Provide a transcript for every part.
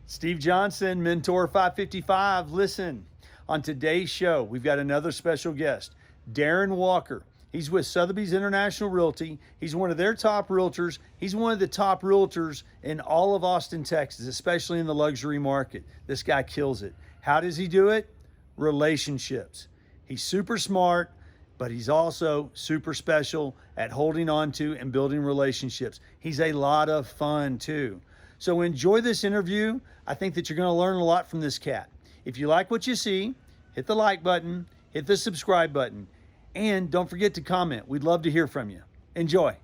Steve Johnson, Mentor 555. Listen, on today's show, we've got another special guest, Darren Walker. He's with Sotheby's International Realty. He's one of their top realtors. He's one of the top realtors in all of Austin, Texas, especially in the luxury market. This guy kills it. How does he do it? Relationships. He's super smart, but he's also super special at holding on to and building relationships. He's a lot of fun too. So enjoy this interview. I think that you're going to learn a lot from this cat. If you like what you see, hit the like button, hit the subscribe button, and don't forget to comment. We'd love to hear from you. Enjoy.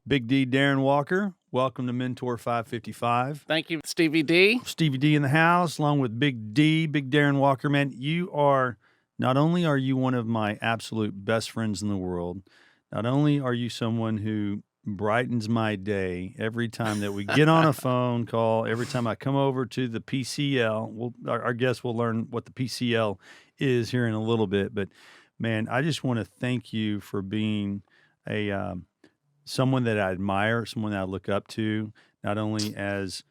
Big D, Darren Walker. Welcome to Mentor 555. Thank you, Stevie D. Stevie D in the house, along with Big D, Big Darren Walker. Man, not only are you one of my absolute best friends in the world, not only are you someone who brightens my day every time that we get on a phone call, every time I come over to the PCL. Our guests will learn what the PCL is here in a little bit. But, man, I just want to thank you for being someone that I admire, someone that I look up to, not only as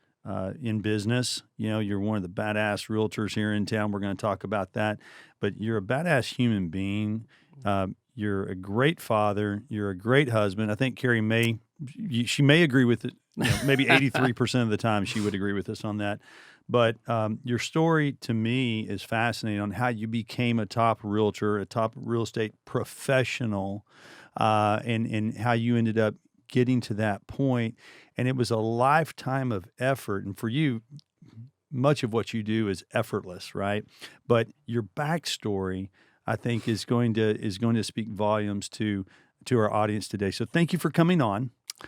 in business. You know, you're one of the badass realtors here in town. We're going to talk about that. But you're a badass human being. You're a great father. You're a great husband. I think Carrie she may agree with it. You know, maybe 83% of the time she would agree with us on that. But your story to me is fascinating on how you became a top realtor, a top real estate professional, and how you ended up getting to that point. And it was a lifetime of effort. And for you, much of what you do is effortless, right? But your backstory, I think, is going to speak volumes to our audience today. So thank you for coming on. I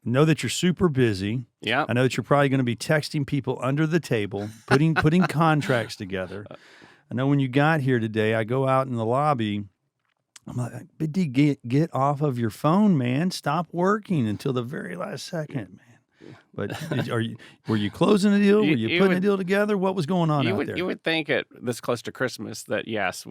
know that you're super busy. Yeah. I know that you're probably going to be texting people under the table, putting contracts together. I know when you got here today, I go out in the lobby. I'm like, Big D, get off of your phone, man. Stop working until the very last second, man. But were you closing a deal? Were you putting a deal together? What was going on out there? You would think at this close to Christmas that, yes,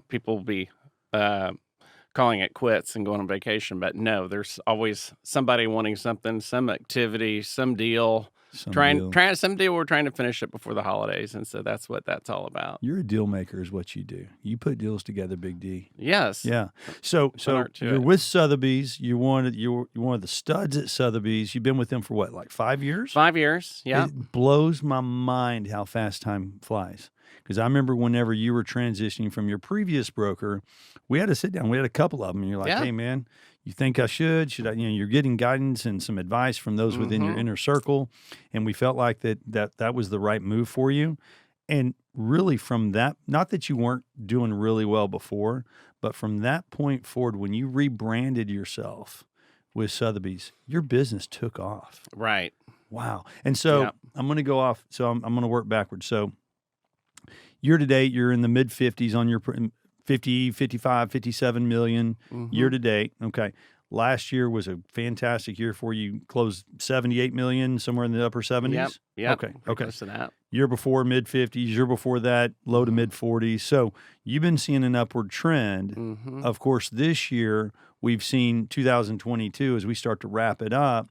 people will be calling it quits and going on vacation. But no, there's always somebody wanting something, some activity, some deal. Some deal we're trying to finish it before the holidays, and so that's what that's all about. You're a deal maker, is what you do. You put deals together, Big D. Yes. Yeah. So you're with Sotheby's. You're one of the studs at Sotheby's. You've been with them for what, like 5 years? 5 years. Yeah. It blows my mind how fast time flies. Because I remember whenever you were transitioning from your previous broker, we had to sit down. We had a couple of them, and you're like, "Hey, man, you think I should? Should I?" You know, you're getting guidance and some advice from those within your inner circle, and we felt like that was the right move for you. And really, from that, not that you weren't doing really well before, but from that point forward, when you rebranded yourself with Sotheby's, your business took off. Right. Wow. And so I'm going to go off. So I'm going to work backwards. So year to date, you're in the mid 50s on your 50, 55, 57 million year to date. Okay. Last year was a fantastic year for you. Closed 78 million, somewhere in the upper 70s. Yep. Okay. Close to that. Year before, mid 50s. Year before that, low to mid 40s. So you've been seeing an upward trend. Of course, this year we've seen 2022 as we start to wrap it up.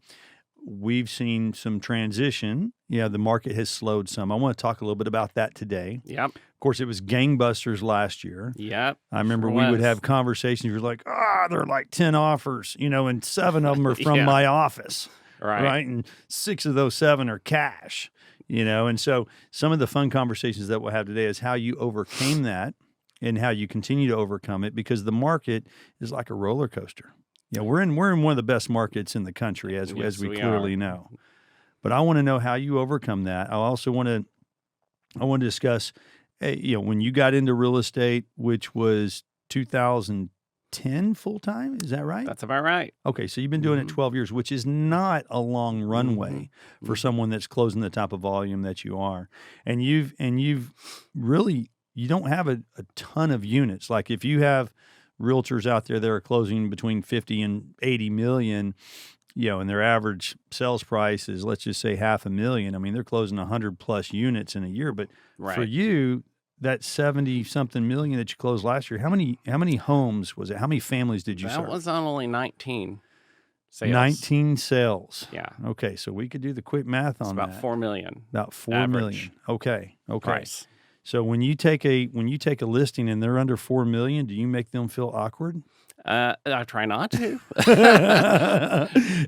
We've seen some transition. Yeah, the market has slowed some. I want to talk a little bit about that today. Yep. Of course, it was gangbusters last year. Yep. I remember we would have conversations. You're like, there are like 10 offers, and 7 of them are from my office. Right. And 6 of those 7 are cash, And so some of the fun conversations that we'll have today is how you overcame that and how you continue to overcome it, because the market is like a roller coaster. We're in one of the best markets in the country, as we clearly know. But I want to know how you overcome that. I also want to discuss, when you got into real estate, which was 2010 full time. Is that right? That's about right. Okay, so you've been doing it 12 years, which is not a long runway for someone that's closing the type of volume that you are. And you've really, you don't have a ton of units. Like if you have realtors out there that are closing between 50 and 80 million, and their average sales price is, let's just say, $500,000. I mean, they're closing 100 plus units in a year. But for you, that 70 something million that you closed last year, how many homes was it? How many families did you That serve? was on only 19 sales. 19 sales. Yeah. Okay, so we could do the quick math It's on about that. 4 million About 4 average million. Okay. price. So when you take a listing and they're under 4 million, do you make them feel awkward? I try not to.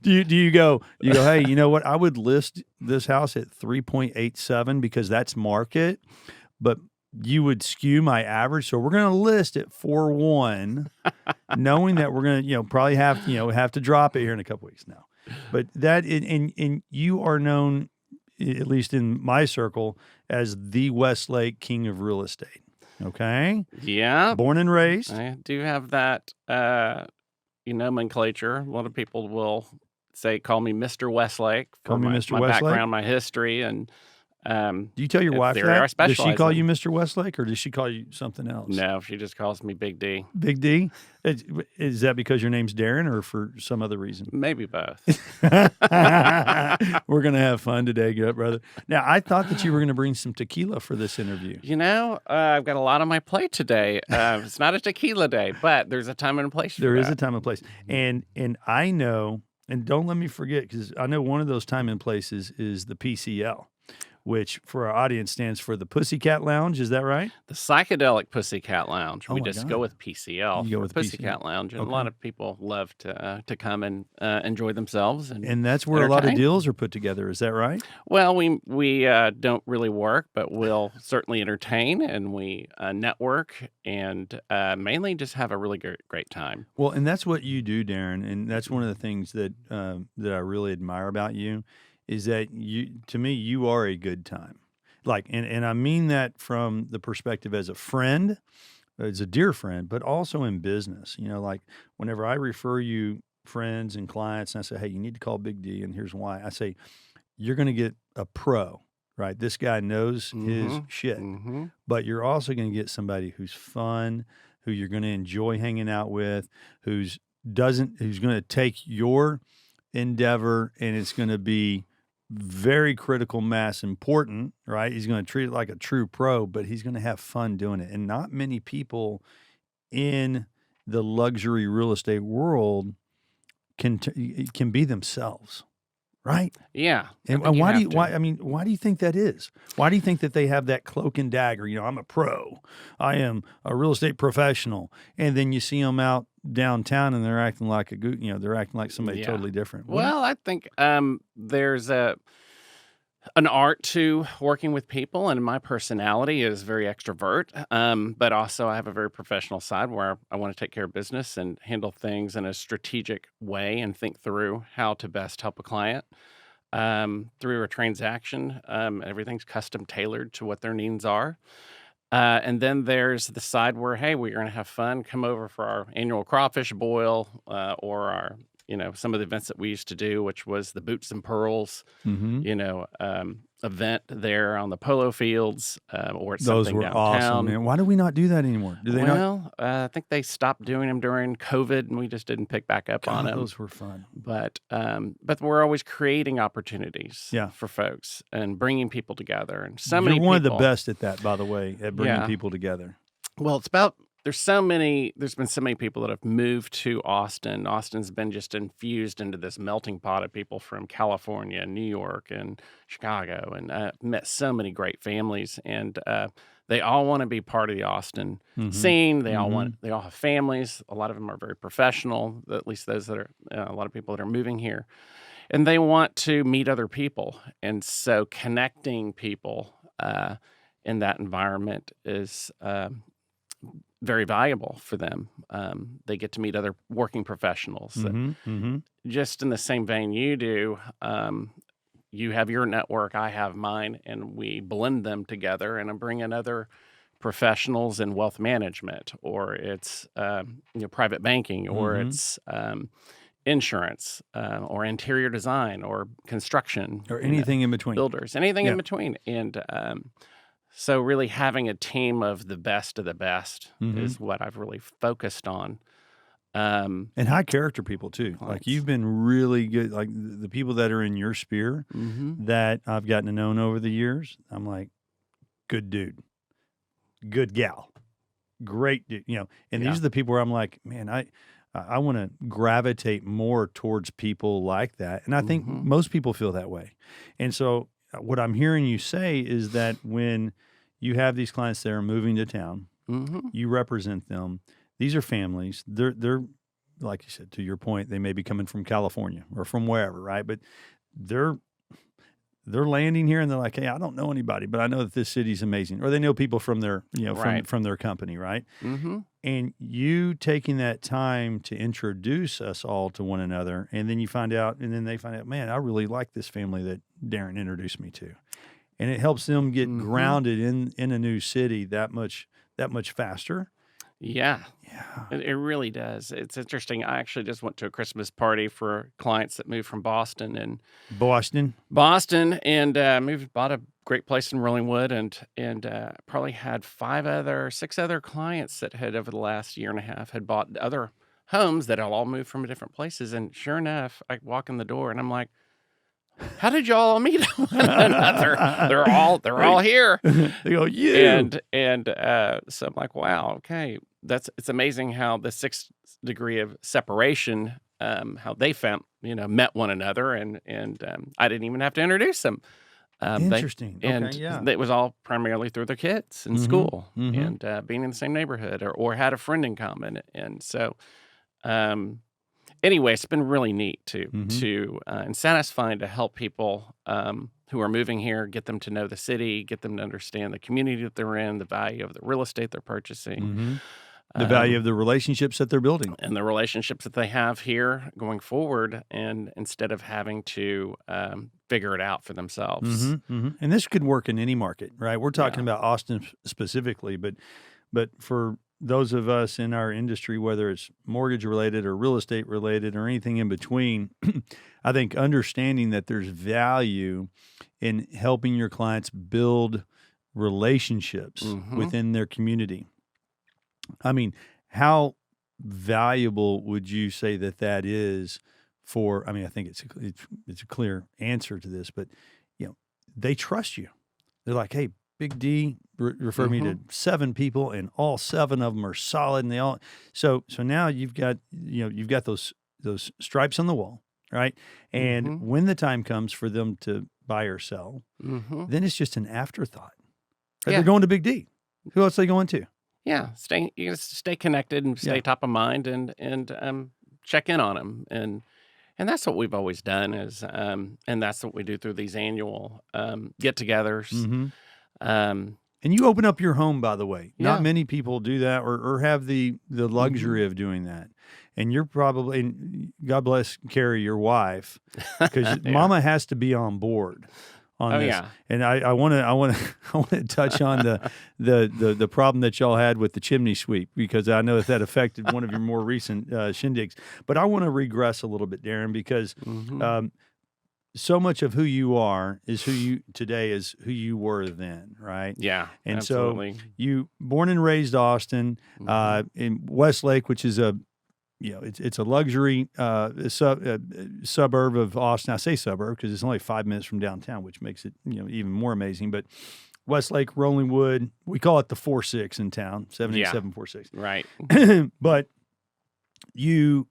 do you go, hey, you know what? I would list this house at 3.87 because that's market, but you would skew my average. So we're going to list at 4.1, knowing that we're going to, probably have to drop it here in a couple weeks now. But that, and you are known, at least in my circle, as the Westlake king of real estate. Okay. Yeah. Born and raised. I do have that nomenclature. A lot of people will call me Mr. Westlake Call me Mr. my Westlake? background, my history, and Do you tell your wife the area I that? Does she specialize call in. you Mr. Westlake or does she call you something else? No, she just calls me Big D. Big D? Is that because your name's Darren or for some other reason? Maybe both. We're going to have fun today, good brother. Now, I thought that you were going to bring some tequila for this interview. I've got a lot on my plate today. It's not a tequila day, but there's a time and a place for There is that. a time and place. And I know, and don't let me forget, because I know one of those time and places is the PCL, which for our audience stands for the Pussycat Lounge. Is that right? The Psychedelic Pussycat Lounge. Oh we my just God. go with PCL. You go for with Pussycat PCL. Lounge, and Okay. a lot of people love to come and enjoy themselves. And that's where a lot of entertain. deals are put together. Is that right? Well, we don't really work, but we'll certainly entertain, and we network, and mainly just have a really great time. Well, and that's what you do, Darren, and that's one of the things that that I really admire about you is that to me, you are a good time. And I mean that from the perspective as a friend, as a dear friend, but also in business. Like whenever I refer you friends and clients, and I say, hey, you need to call Big D, and here's why. I say, you're going to get a pro, right? This guy knows his shit, but you're also going to get somebody who's fun, who you're going to enjoy hanging out with, who's going to take your endeavor and it's going to be very critical mass important, right? He's going to treat it like a true pro, but he's going to have fun doing it. And not many people in the luxury real estate world can be themselves, right? Yeah. And why do you think that is? Why do you think that they have that cloak and dagger? I'm a pro. I am a real estate professional. And then you see them out downtown and they're acting like they're acting like somebody totally different. Well, I think there's an art to working with people, and my personality is very extrovert, but also I have a very professional side where I want to take care of business and handle things in a strategic way and think through how to best help a client through a transaction. Everything's custom tailored to what their needs are. And then there's the side where, hey, we're going to have fun, come over for our annual crawfish boil or our, some of the events that we used to do, which was the Boots and Pearls, event there on the polo fields or at Those something were downtown. awesome, man. Why do we not do that anymore? Do they not? I think they stopped doing them during COVID, and we just didn't pick back up on them. Those were fun. But we're always creating opportunities for folks and bringing people together. And You're one of the best at that, by the way, at bringing people together. Well, there's been so many people that have moved to Austin. Austin's been just infused into this melting pot of people from California, New York, and Chicago, and met so many great families, and they all want to be part of the Austin scene. They all have families. A lot of them are very professional, at least those that are a lot of people that are moving here, and they want to meet other people. And so connecting people in that environment is very valuable for them. They get to meet other working professionals. Just in the same vein you do, you have your network, I have mine, and we blend them together, and I bring in other professionals in wealth management, or it's private banking, or it's insurance, or interior design, or construction, or anything in between. Builders, anything in between. And so really having a team of the best is what I've really focused on. And high character people too. Like you've been really good. Like the people that are in your sphere that I've gotten to know over the years, I'm like, good dude. good gal, great, and these Yeah. are the people where I'm like, man, I want to gravitate more towards people like that, and I think Mhm. most people feel that way. And so, what I'm hearing you say is that when you have these clients that are moving to town, Mhm. you represent them. These are families. They're like you said, to your point, they may be coming from California or from wherever, right? But they're they're landing here and they're like, hey, I don't know anybody, but I know that this city's amazing. Or they know people from their, Right. from their company, right? Mhm. And you taking that time to introduce us all to one another, and then you find out, and then they find out, man, I really like this family that Darren introduced me to. And it helps them get Mhm. grounded in a new city that much faster. Yeah. Yeah. It really does. It's interesting. I actually just went to a Christmas party for clients that moved from Boston. Boston, and bought a great place in Rollingwood, and probably had 6 other clients that had over the last year and a half had bought other homes that had all moved from different places. And sure enough, I walk in the door and I'm like, "How did y'all all meet one another? They're all Right. here." They go, you. So I'm like, wow, okay, it's amazing how the 6th degree of separation, how they met one another, and I didn't even have to introduce them. They Interesting. Okay. and Yeah. it was all primarily through their kids in Mm-hmm. school Mm-hmm. and being in the same neighborhood or had a friend in common, and so. Um, Anyway, it's been really neat Mm-hmm. and satisfying to help people who are moving here, get them to know the city, get them to understand the community that they're in, the value of the real estate they're purchasing, Mm-hmm. The value of um, the relationships that they're building. and the relationships that they have here going forward, and instead of having to figure it out for themselves. Mm-hmm. Mm-hmm. And this could work in any market, right? We're talking Yeah. about Austin specifically, but for those of us in our industry, whether it's mortgage related or real estate related or anything in between, I think understanding that there's value in helping your clients build relationships Hmm. within their community. I mean, how valuable would you say that that is for? I mean, I think it's a clear answer to this, but they trust you. They're like, hey, Big D referred me Hmm. to 7 people, and all 7 of them are solid, and they all. So now you've got those stripes on the wall, right? And Hmm. when the time comes for them to buy or sell, Hmm. then it's just an afterthought. Right? They're Yeah. going to Big D. Who else are they going to? Yeah. You gotta stay connected and Yeah. stay top of mind, and check in on them. And that's what we've always done and that's what we do through these annual get-togethers. Mm-hmm. Um, And you open up your home, by the way. Not yeah. many people do that or have the Hmm. luxury of doing that. And you're probably, and God bless Carrie, your wife, because Yeah. Mama has to be on board on Oh this. yeah. And I want to I want to touch on the problem that y'all had with the chimney sweep, because I know that affected one of your more recent shindigs. But I want to regress a little bit, Darren, because Hmm. um, so much of who you are is who you today is who you were then, right? Yeah, And so absolutely. you born and raised Austin, Hmm. in Westlake, which is it's a luxury suburb of Austin. I say suburb because it's only 5 minutes from downtown, which makes it even more amazing. But Westlake, Rollingwood, we call it the 4-6 in town, Yeah. 78746. Right. But you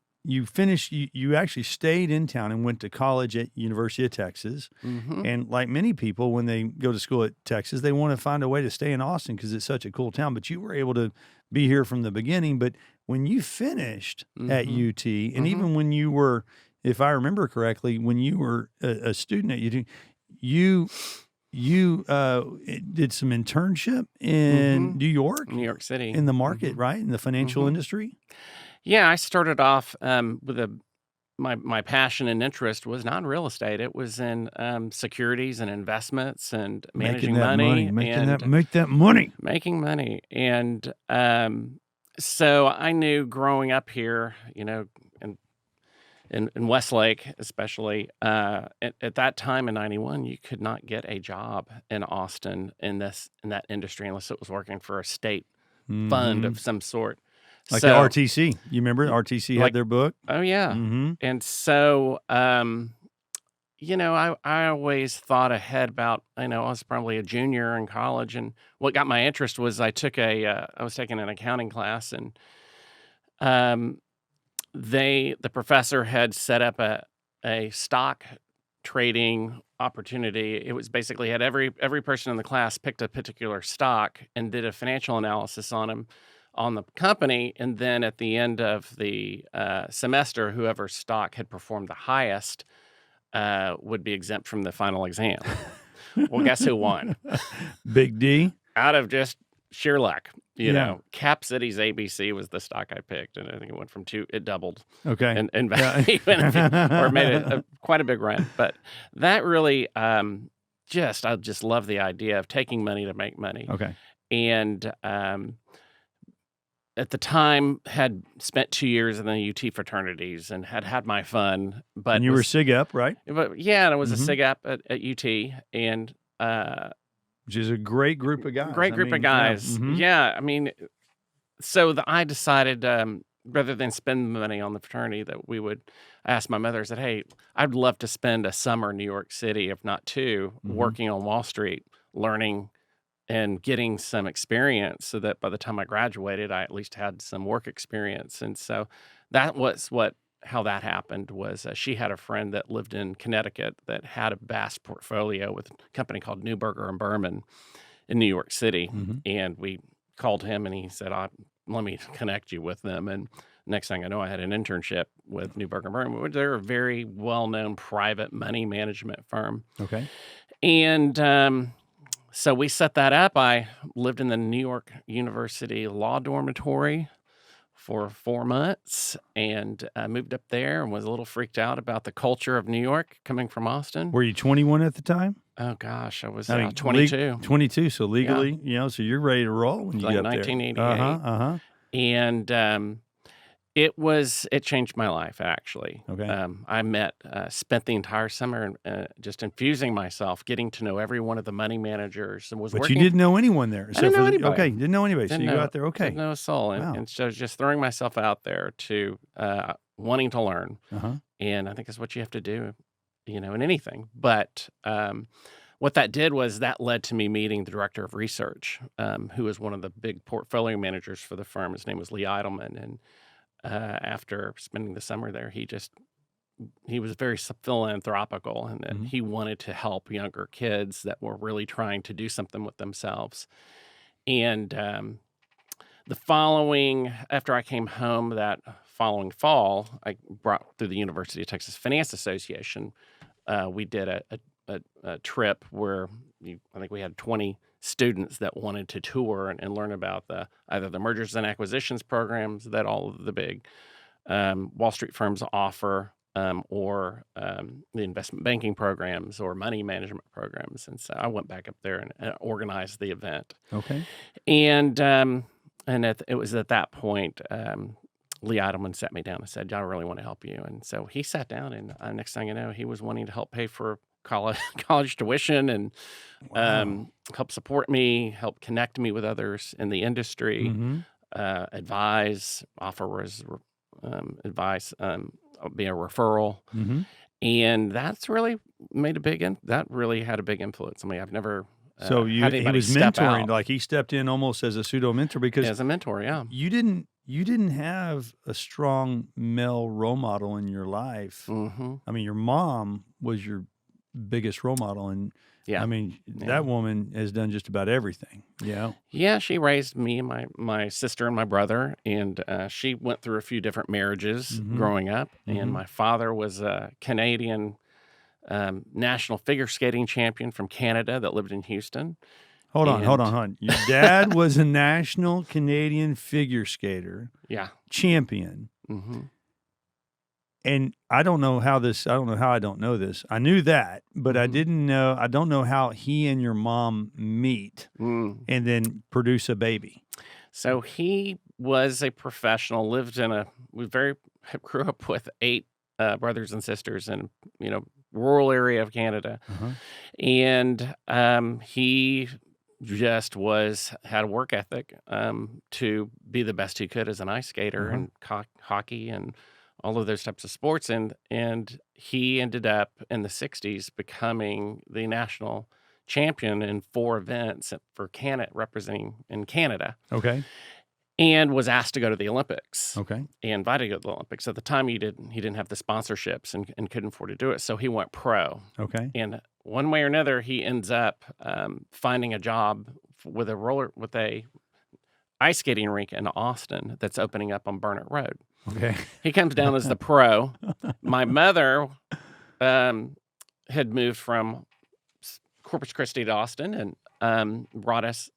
finished you actually stayed in town and went to college at University of Texas. Hmm. And like many people, when they go to school at Texas, they want to find a way to stay in Austin because it's such a cool town. But you were able to be here from the beginning. But when you finished at Hmm. UT, and Hmm. even when you were, if I remember correctly, when you were a student at UT, you did some internship Hmm. in New York New York City. in the market, Hmm. right? In the financial Hmm. industry. Yeah, I started off with my passion and interest was not in real estate. It was in securities and investments and Making managing that money, money making that and make that money. making money. And so I knew growing up here, in in Westlake, especially at that time in '91, you could not get a job in Austin in that industry unless it was working for a state fund Mhm. of some sort. Like the So, RTC. You remember y- RTC had like, their book? oh yeah, Mhm. and so I always thought ahead about, I was probably a junior in college, and what got my interest was I was taking an accounting class, and um, the professor had set up a stock trading opportunity. It was basically had every person in the class picked a particular stock and did a financial analysis on the company, and then at the end of the semester, whoever stock had performed the highest would be exempt from the final exam. Well, guess who won? Big D? Out of just sheer luck. Yeah. Cap Cities ABC was the stock I picked, and I think it went from it doubled Okay. in Yeah. value, or made quite a big run. But that really, I just love the idea of taking money to make money. Okay. And at the time, had spent 2 years in the UT fraternities and had my fun. But And you were SIG up, right? But yeah, and I was a Mhm. SIG up at UT, and Which is a great group of guys. great I group of mean, yeah. guys. Mhm. Yeah, I mean, so I decided, rather than spend the money on the fraternity, that I asked my mother, I said, "Hey, I'd love to spend a summer in New York City, if not two, Mhm. working on Wall Street, learning and getting some experience, so that by the time I graduated, I at least had some work experience." And so that was how that happened. Was she had a friend that lived in Connecticut that had a vast portfolio with a company called Newberger and Berman in New York City, Mhm. and we called him, and he said, "Let me connect you with them." And next thing I know, I had an internship with Newberger and Berman, which they're a very well-known private money management firm. Okay. And so we set that up. I lived in the New York University Law Dormitory for 4 months, and moved up there and was a little freaked out about the culture of New York coming from Austin. Were you 21 at the time? Oh gosh, I was I mean, 22. 22, so legally, so you're ready to roll when you Like get up there. 1988. Uh-huh. And it changed my life, actually. Okay. Spent the entire summer just infusing myself, getting to know every one of the money managers, and was But working. you didn't know anyone there. I didn't know anybody. Okay, didn't know anybody. So Didn't you go know- out there. Okay. Didn't know a soul. Wow. And so just throwing myself out there to wanting to learn. Uh-huh. And I think that's what you have to do, in anything. But what that did was that led to me meeting the director of research, who was one of the big portfolio managers for the firm. His name was Lee Eidelman. And after spending the summer there, he was very philanthropical, and that Mhm. he wanted to help younger kids that were really trying to do something with themselves. And after I came home that following fall, I brought through the University of Texas Finance Association. We did a trip where I think we had 20 students that wanted to tour and learn about either the mergers and acquisitions programs that all of the big Wall Street firms offer, or the investment banking programs or money management programs. And so I went back up there and organized the event. Okay. And it was at that point, Lee Eidelman sat me down and said, "I really want to help you." And so he sat down, and next thing you know, he was wanting to help pay for college tuition, and Wow. help support me, help connect me with others in the industry, Mhm. advise, advice, be a referral. Mhm. And that's really that really had a big influence. I mean, I've never So he had anybody was step mentoring, out like he stepped in almost as a pseudo mentor because as a mentor. Yeah. you didn't have a strong male role model in your life. Mm-hmm. I mean, your mom was your biggest role model, and Yeah. I mean, Yeah. that woman has done just about everything. Yeah, she raised me and my sister and my brother, and she went through a few different marriages Mhm. growing up. Mhm. And my father was a Canadian national figure skating champion from Canada that lived in Houston. Hold And- on. Your dad was a national Canadian figure skater Yeah. champion. Mm-hmm. And I don't know how I don't know this. I knew that, but I don't know how he and your mom meet Mm. and then produce a baby. So he was a professional, grew up with 8 brothers and sisters in, rural area of Canada. Uh-huh. And he just had a work ethic to be the best he could as an ice skater Uh-huh. and hockey and all of those types of sports, and he ended up in the '60s becoming the national champion in 4 events for Canada, representing in Canada, Okay. and was asked to go to the Olympics. Okay. Invited to go to the Olympics. At the time, he didn't have the sponsorships and couldn't afford to do it, so he went pro. Okay. And one way or another, he ends up finding a job with a ice skating rink in Austin that's opening up on Burnett Road. Okay. He comes down as the pro. My mother had moved from Corpus Christi to Austin and brought us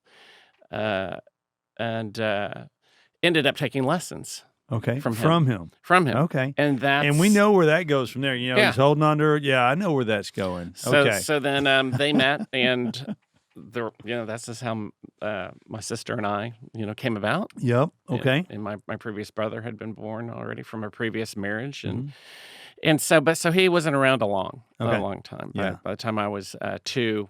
and ended up taking lessons Okay. from From him. Okay. and And we know where that goes from there. You know, Yeah. he's holding on to her. Yeah, I know where that's going. Okay. So then they met, and that's just how my sister and I came about. Yep. Okay. And my previous brother had been born already from a previous marriage, Mhm. and so he wasn't around a long time. Yeah. By the time I was 2,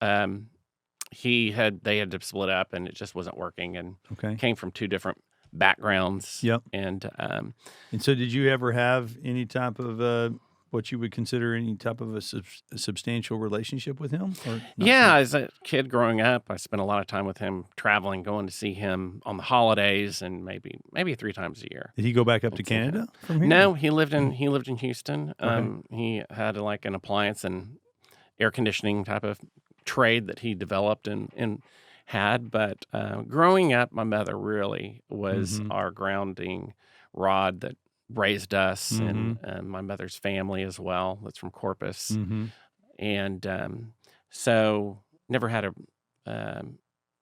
they had to split up, and it just wasn't working, and Okay. came from 2 different backgrounds. Yep. And And so, did you ever have any type of what you would consider any type of a substantial relationship with him? Or not yeah, so as a kid growing up, I spent a lot of time with him, traveling, going to see him on the holidays, and maybe 3 times a year. Did he go back up to Let's see that. Canada from here? No, he lived in Houston. Okay. He had like an appliance and air conditioning type of trade that he developed and had. But growing up, my mother really was Mhm. our grounding rod that raised us, Mhm. and my mother's family as well. That's from Corpus, Mhm. and so never had a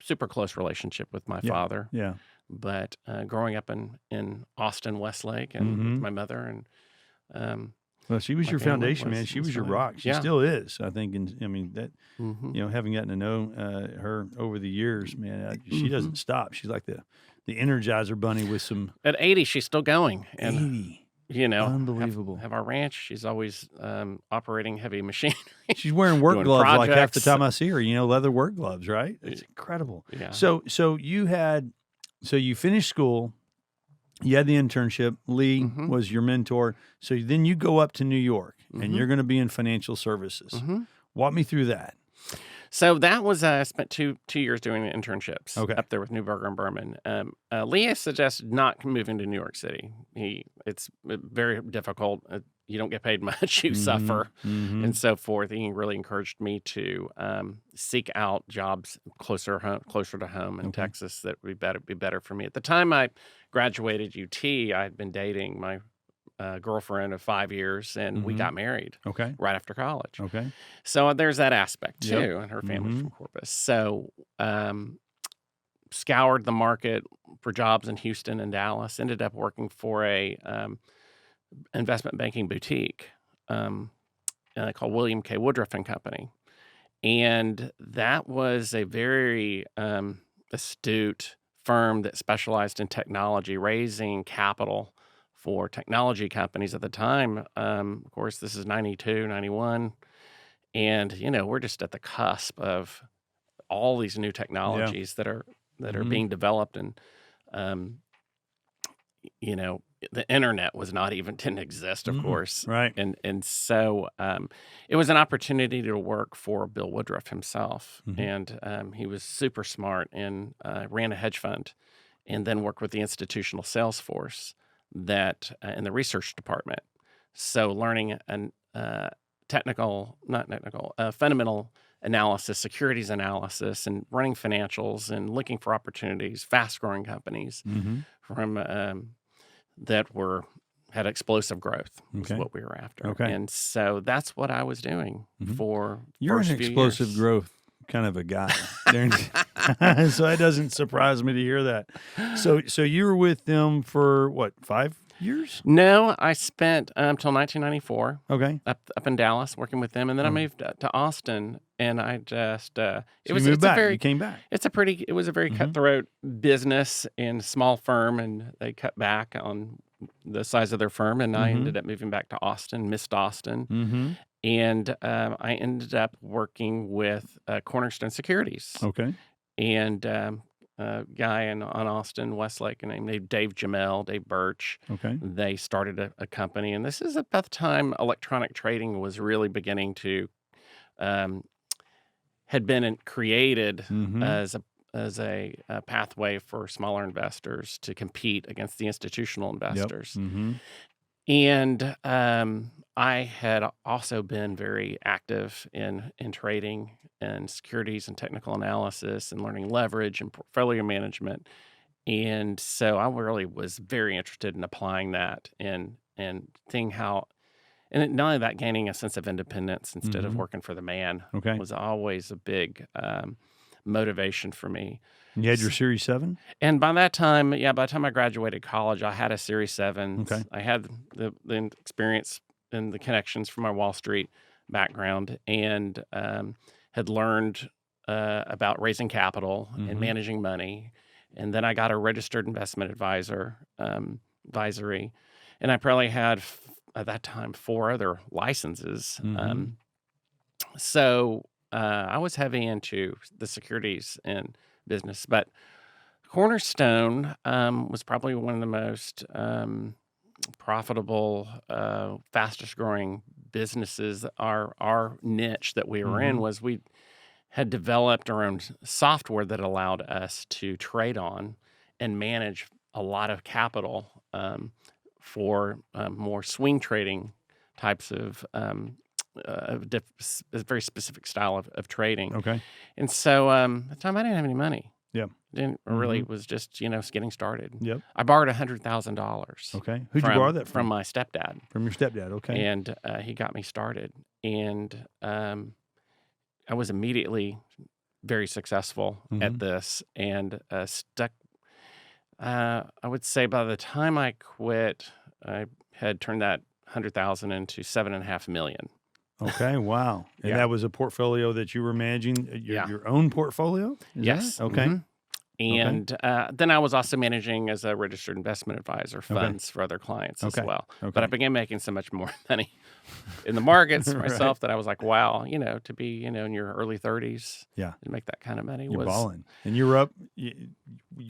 super close relationship with my Yeah. father. Yeah. But growing up in Austin, Westlake, and with Mhm. my mother, and Well, she was my your family foundation, man. She was your fine. rock. She Yeah. still is, I think. And I mean that, Mhm. having gotten to know her over the years, man, she Mhm. doesn't stop. She's like the Energizer Bunny with some At 80, she's still going, and 80. have Unbelievable. our ranch. She's always operating heavy machinery. She's wearing work Doing gloves like half the projects. time I see her. Leather work gloves, right? It's incredible. Yeah. So you finished school. You had the internship. Lee Mhm. was your mentor. So then you go up to New York, and Mhm. you're going to be in financial services. Mhm. Walk me through that. So that was I spent two years doing internships Okay. up there with Newberger and Berman. Leah suggested not moving to New York City. It's very difficult. You don't get paid much. You suffer, Mhm. and so forth. He really encouraged me to seek out jobs closer to home in Okay. Texas that would be better for me. At the time I graduated UT, I had been dating my girlfriend of 5 years, and we Mhm. got married Okay. right after college. Okay. So there's that aspect too, Yep. and her family's Mhm. from Corpus. So scoured the market for jobs in Houston and Dallas. Ended up working for a investment banking boutique called William K. Woodruff and Company, and that was a very astute firm that specialized in technology, raising capital for technology companies at the time. Of course, this is 92, 91. And, we're just at the cusp of all these new technologies that are Mhm. being developed. And, um, the internet didn't exist, of Mm-mm. course. Right. And so it was an opportunity to work for Bill Woodruff himself. Mhm. And he was super smart and ran a hedge fund, and then worked with the institutional sales force that in the research department. So learning an fundamental analysis, securities analysis, and running financials, and looking for opportunities, fast-growing companies Mhm. from that had explosive growth was Okay. what we were after. Okay. And so that's what I was doing Mhm. for You're first an few explosive years. growth kind of a guy. So it doesn't surprise me to hear that. So you were with them for what, 5 years? No, I spent until 1994 Okay. up in Dallas working with them, and then I Oh. moved to Austin, and I just So you moved back. You came back. it was a very Mhm. cutthroat business and small firm, and they cut back on the size of their firm, and I Mhm. ended up moving back to Austin, missed Austin, Mhm. and I ended up working with Cornerstone Securities, Okay. and guy on Austin, Westlake, named Dave Jamel, Dave Birch. Okay. They started a company, and this is about the time electronic trading was really beginning to um, had been created Mm-hmm. as a pathway for smaller investors to compete against the institutional Yep. investors. Mm-hmm. And I had also been very active in trading and securities and technical analysis and learning leverage and portfolio management. And so I really was very interested in applying that and seeing how, not only that, gaining a sense of independence instead of Mm-hmm. working for the man Okay. was always a big motivation for me. You had your S- Series 7? And by that time, yeah, by the time I graduated college, I had a Series 7. Okay. I had the experience and the connections from my Wall Street background, and had learned about raising capital and Mm-hmm. managing money. And then I got a registered investment advisory, and I probably had at that time 4 other licenses. Mm-hmm. So I was heavy into the securities and business, but Cornerstone was probably one of the most profitable, fastest growing businesses. Our niche that we were in Mm-hmm. was we had developed our own software that allowed us to trade on and manage a lot of capital for more swing trading types of a very specific style of trading. Okay. And so at the time, I didn't have any money. Yep. Didn't Mm-hmm. really was just getting started. Yep. I borrowed $100,000 Okay. Who'd you borrow that from from? my stepdad, From your stepdad. Okay. and he got me started. And I was immediately very successful Mm-hmm. at this, and stuck. I would say by the time I quit, I had turned that 100,000 into 7.5 million. Okay. Wow. And Yeah. that was a portfolio that you were managing, Yeah. your own portfolio? Is Yes. that? Okay. Mhm. And then I was also managing as a registered investment advisor Okay. funds for other clients as Okay. well. But Okay. I began making so much more money in the markets Right. myself that I was like, wow, to be, in your early 30s Yeah. and make that kind of money You're was. balling. And you were up.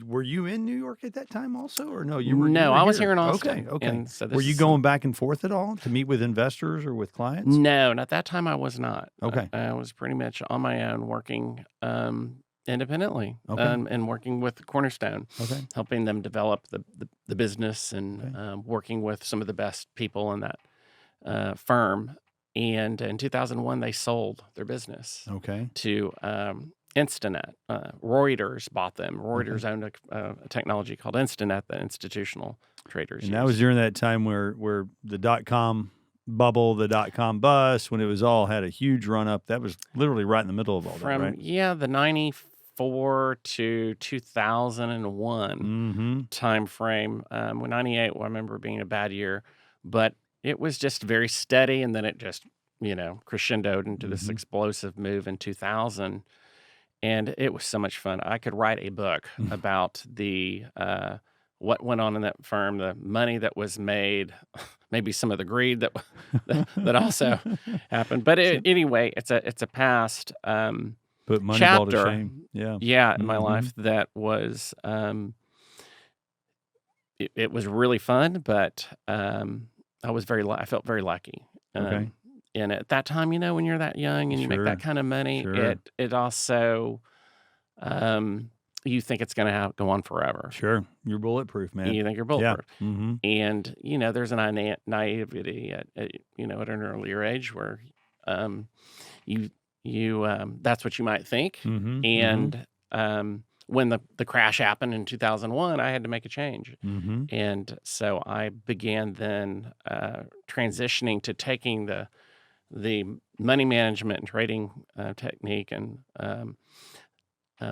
Were you in New York at that time also, or no? You were. No, You were I was here in Austin. Okay. Okay. And so Were this you is going back and forth at all to meet with investors or with clients? No, and at that time I was not. Okay. I was pretty much on my own, working independently, Okay. and working with Cornerstone, Okay. helping them develop the business, and Okay. working with some of the best people in that firm. And in 2001, they sold their business Okay. to Instinet. Reuters bought them. Okay. Reuters owned a technology called Instinet that institutional traders And that was used. during that time where the .com bubble, the .com bust, when it was all had a huge run up. That was literally right in the middle of all that, From right? the 94 to 2001 Mm-hmm. time frame. When 98, I remember being a bad year, but it was just very steady, and then it just crescendoed into this Mhm. explosive move in 2000, and it was so much fun. I could write a book about the what went on in that firm, the money that was made, maybe some of the greed that also happened. But anyway, it's a past Put Moneyball to chapter, shame. Yeah. in my Mhm. life that was it was really fun, but I was I felt very lucky. Okay. And at that time, when you're that young and you make Sure. that kind of money, Sure. it also you think it's going to go on forever. Sure. You're bulletproof, man. You think you're Yeah. bulletproof. Mm-hmm. And there's a naivety at at an earlier age where you that's what you might think. Mm-hmm. And when the crash happened in 2001, I had to make a change. Mm-hmm. And so I began then transitioning to taking the money management and trading technique and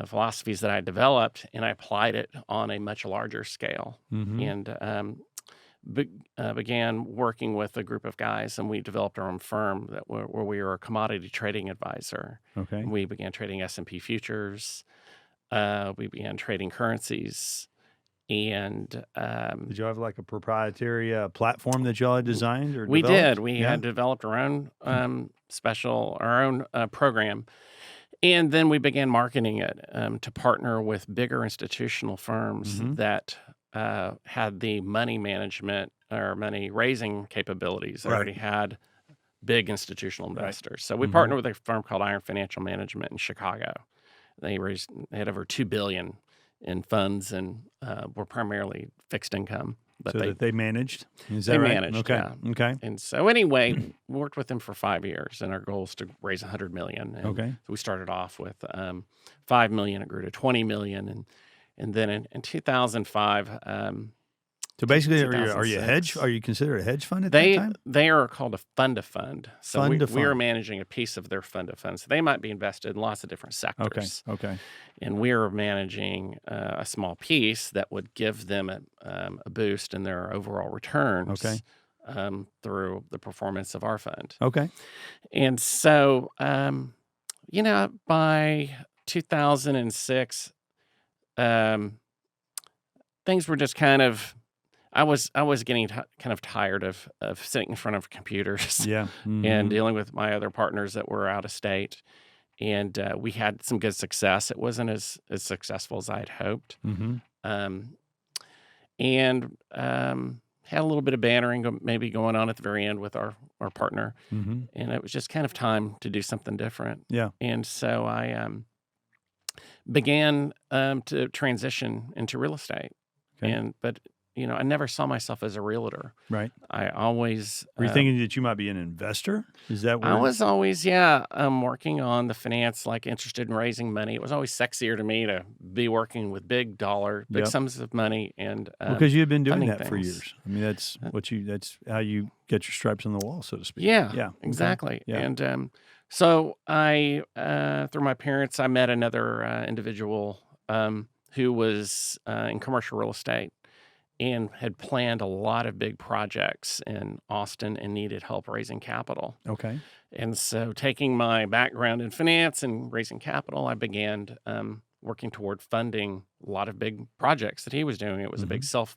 philosophies that I developed, and I applied it on a much larger scale. Mm-hmm. And began working with a group of guys, and we developed our own firm where we were a commodity trading advisor. Okay. We began trading S&P futures. We began trading currencies, and Did y'all have like a proprietary platform that y'all had designed or we developed? did. We Yeah. had developed our own our own program, And then we began marketing it to partner with bigger institutional firms Mhm. that had the money management or money raising capabilities. They Right. already had big institutional Right. investors. So we Mhm. partnered with a firm called Iron Financial Management in Chicago. They had over $2 billion in funds and were primarily fixed income, but So that they managed? Is that they right? managed, Okay. yeah. Okay. And so anyway, we worked with them for 5 years, and our goal is to raise 100 million. And Okay. so we started off with 5 million, it grew to 20 million, and then in 2005, So basically, are you a hedge? 2006, Are you considered a hedge fund at that time? they are called a fund of fund. So Fund to we are fund. managing a piece of their fund of funds. So they might be invested in lots of different Okay. sectors, Okay. and we are managing a small piece that would give them a boost in their overall returns. Okay. Through the performance of our fund. Okay. And so, by 2006, things were just kind of, I was getting kind of tired of sitting in front of computers Yeah. and Mhm. dealing with my other partners that were out of state. And we had some good success. It wasn't as successful as I had hoped. Mhm. Um, and had a little bit of bantering maybe going on at the very end with our partner. Mhm. And it was just kind of time to do something different. Yeah. And so I began to transition into real estate. Okay. But I never saw myself as a realtor. Right. I always Were you thinking that you might be an investor? Is that I where? was always, working on the finance, like interested in raising money. It was always sexier to me to be working with big Yep. sums of money and Because you had been doing funding that for things. years. I mean, that's Uh, that's how you get your stripes on the wall, so to speak. Yeah, Yeah. Okay. exactly. Yeah. And so I, through my parents, I met another individual who was in commercial real estate and had planned a lot of big projects in Austin and needed help raising capital. Okay. And so, taking my background in finance and raising capital, I began working toward funding a lot of big projects that he was doing. It was a big Mhm.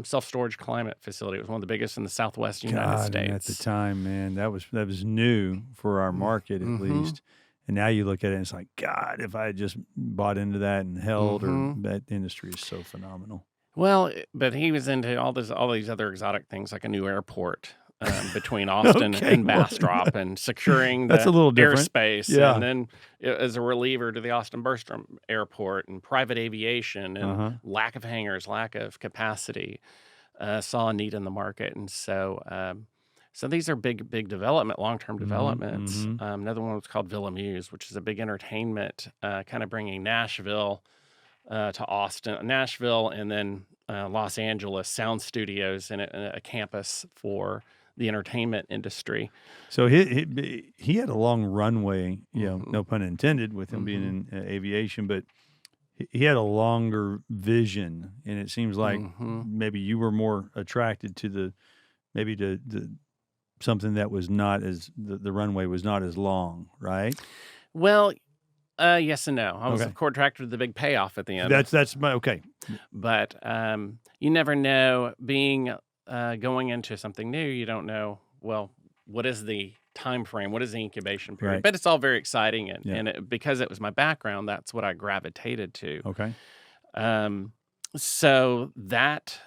self storage climate facility. It was one of the biggest in the Southwest United God, and at the States. time, man, that was new for our market at Mm-hmm. least. And now you look at it and it's like, God, if I had just bought into that and held, or Mm-hmm. that industry is so phenomenal. Well, but he was into all these other exotic things, like a new airport between Austin Okay. and Bastrop, and securing That's a the little different. airspace, Yeah. and then as a reliever to the Austin Bergstrom Airport and private aviation and Uh-huh. lack of hangars, lack of capacity, saw a need in the market, and so these are big development, long-term developments. Mhm. Another one was called Villa Muse, which is a big entertainment, kind of bringing Nashville to Austin, Nashville, and then Los Angeles sound studios and a campus for the entertainment industry. So he had a long runway, Mhm. no pun intended, with him being Mhm. in aviation, but he had a longer vision, and it seems like Mhm. maybe you were more attracted to the something that was not as the runway was not as long, right? Well, yes and no. I was, Okay. of course, attracted to the big payoff at the end, That's my okay. but you never know. Going into something new, you don't know. Well, what is the time frame? What is the incubation period? Right. But it's all very exciting, and Yeah. because it was my background, that's what I gravitated to. Okay. So that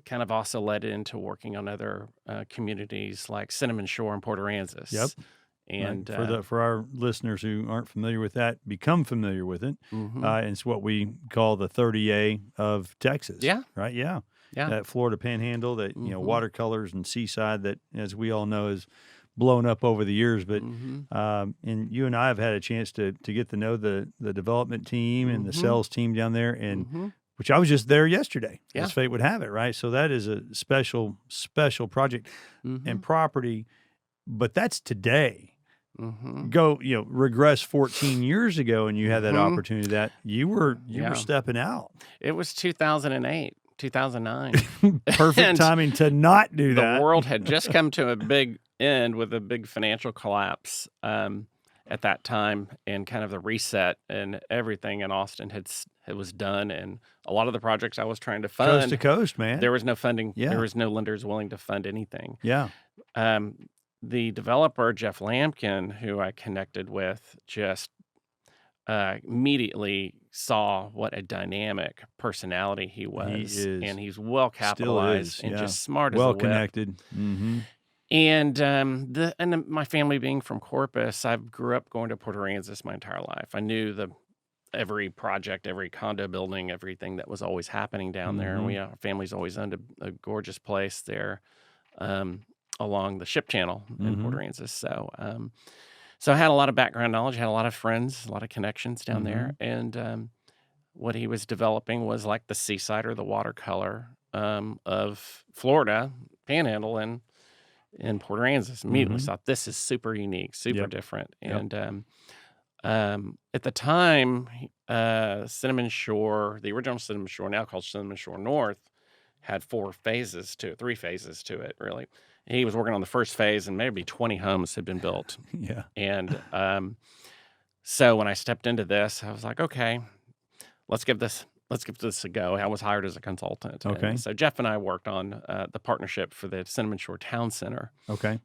kind of also led into working on other communities like Cinnamon Shore and Port Aransas. Yep. And Right. For our listeners who aren't familiar with that, become familiar with it. mhm. And it's what we call the 30A of Texas. Yeah. Right. Yeah. Yeah. That Florida Panhandle, that Mhm. watercolors and seaside, that, as we all know, has blown up over the years. But Mhm. and you and I have had a chance to get to know the development team and the Mhm. sales team down there, and Mhm. which I was just there yesterday, Yeah. as fate would have it. Right. So that is a special project and Mhm. property, but that's today. Mhm. Go, regress 14 years ago, and you had that Mhm. opportunity that you were Yeah. stepping out. It was 2008, 2009. Perfect And timing to not do the that. world had just come to a big end with a big financial collapse at that time, and kind of the reset, and everything in Austin it was done, and a lot of the projects I was trying to Coast to fund, coast, man. there was no funding. Yeah. There was no lenders willing to fund anything. Yeah. Um, the developer, Jeff Lampkin, who I connected with, just immediately saw what a dynamic personality he He was, and is. he's well Still capitalized is, and yeah. just smart as a Well whip. connected. Mhm. And my family being from Corpus, I grew up going to Port Aransas my entire life. I knew every project, every condo building, everything that was always happening down there. And Mhm. our family's always owned a gorgeous place there, um, along the ship channel in Port Mhm. Aransas. So I had a lot of background knowledge, had a lot of friends, a lot of connections down there. Mhm. And what he was developing was like the seaside or the watercolor of Florida, Panhandle, and in Port Aransas. Immediately Mhm. thought this is super unique, super Yep. different. Yep. And at the time, Cinnamon Shore, the original Cinnamon Shore, now called Cinnamon Shore North, had 3 phases to it, really. He was working on the first phase, and maybe 20 homes had been built. Yeah. And so when I stepped into this, I was like, okay, let's give this a go. I was hired as a consultant. Okay. And so Jeff and I worked on the partnership for the Cinnamon Shore Town Center. Okay.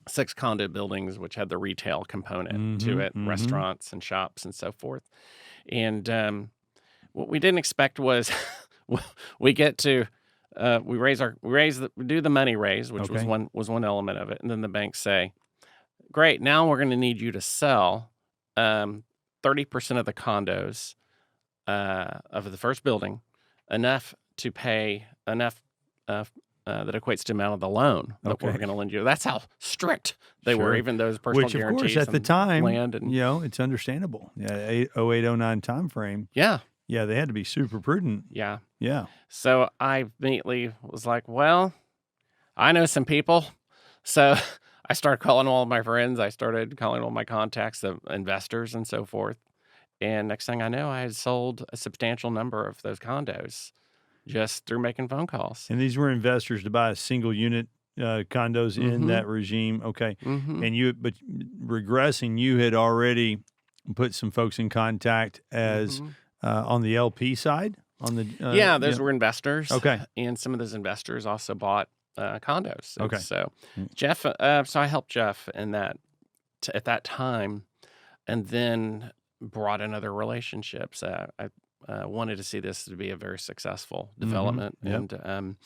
6 condo buildings, which had the retail component to Mhm. it, Mhm. restaurants and shops and so forth. And what we didn't expect was we get to we do the money raise, which Okay. was one element of it, and then the banks say, "Great, now we're going to need you to sell 30% of the condos of the first building, enough to pay enough that equates to the amount of the loan that we're Okay. going to lend you." That's how strict they were, Sure. even those personal Which, of course, guarantees at the and time, land and it's understandable. Yeah, 08, 09 timeframe. yeah, Yeah, they had to be super prudent. yeah. Yeah. So I immediately was like, well, I know some people. So I started calling all of my friends. I started calling all my contacts of investors and so forth. And next thing I know, I had sold a substantial number of those condos just through making phone calls. And these were investors to buy a single unit condos in Mhm. that regime. Okay. Mhm. And but regressing, you had already put some folks in contact as Mhm. on the LP side on the Yeah, those were investors. Okay. And some of those investors also bought condos. And Okay. so Mm. Jeff, so I helped Jeff in that at that time, and then brought in other relationships. I wanted to see this to be a very successful development. Yep. And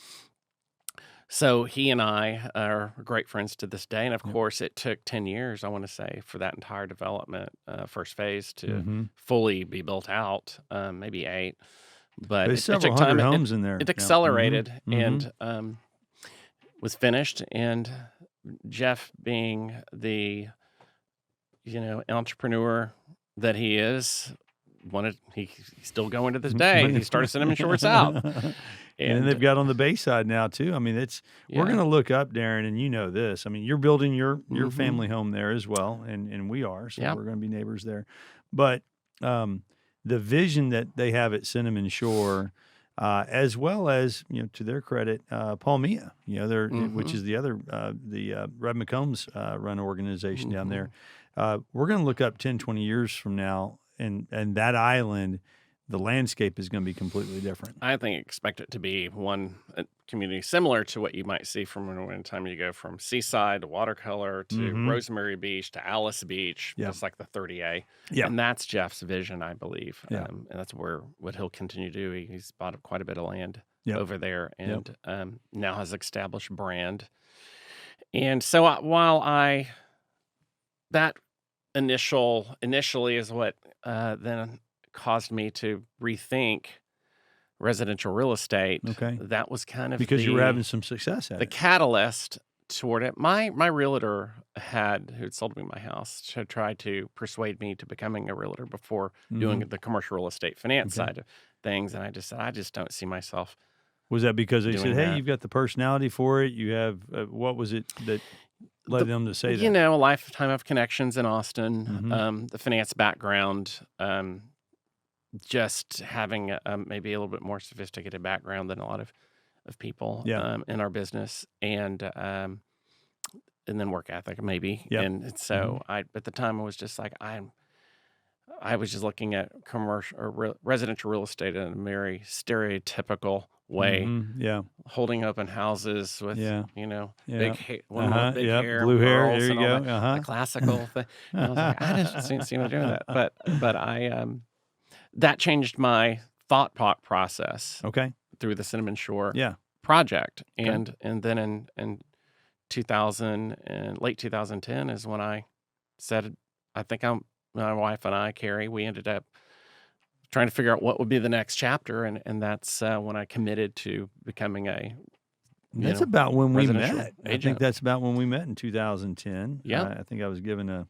so he and I are great friends to this day. And of Yep. course, it took 10 years, I want to say, for that entire development, first phase, to Mhm. fully be built out, maybe 8. But There's it several took time. hundred homes in there. It Yeah. accelerated Mhm. and was finished. And Jeff, being the entrepreneur that he is, he's still going to this day. He started Cinnamon Shore South. And then they've got on the Bay side now too. I mean, we're going to look up, Darren, and you know this. I mean, you're building your Mhm. family home there as well, and we are, so Yeah. we're going to be neighbors there. But the vision that they have at Cinnamon Shore, as well as to their credit, Palmia, they're which Mhm. is the other the Red McCombs run organization down there. Mhm. We're going to look up 10, 20 years from now, and that island, the landscape is going to be completely different. I expect it to be one community similar to what you might see from when time you go from Seaside to Watercolor to Mhm. Rosemary Beach to Alice Beach. Yeah. It's like the 30A. Yeah. And that's Jeff's vision, I believe. Yeah. And that's what he'll continue to do. He's bought up quite a bit of land Yep. over there Yep. and now has established brand. And so that initially is what then caused me to rethink residential real estate. Okay. That was kind of Because you were having some success at the it. catalyst toward it. My realtor who'd sold me my house to try to persuade me to becoming a realtor before doing the commercial real estate finance Okay. side of things. And I just said, I just don't see myself. Was that because they said, doing "Hey, that. you've got the personality for it. You have what was it that led them to say that?" A lifetime of connections in Austin, Mhm. the finance background, just having maybe a little bit more sophisticated background than a lot of people Yeah. in our business, and then work ethic maybe. Yep. And so at the time I was just like, I was just looking at commercial or residential real estate in a very stereotypical way, Yeah. holding open houses with, Yeah. big Yeah. women with big Yep. hair, Blue hair. girls, There you and all go. the classical thing. And I was like, I just didn't see me doing that. But that changed my process Okay. through the Cinnamon Shore Yeah. project. Okay. And then in 2000 and late 2010 is when I said, I think my wife and I, Carrie, we ended up trying to figure out what would be the next chapter. And that's when I committed to becoming a That's about when we residential met. I think agent. that's about when we met in 2010. Yeah. I think I was given a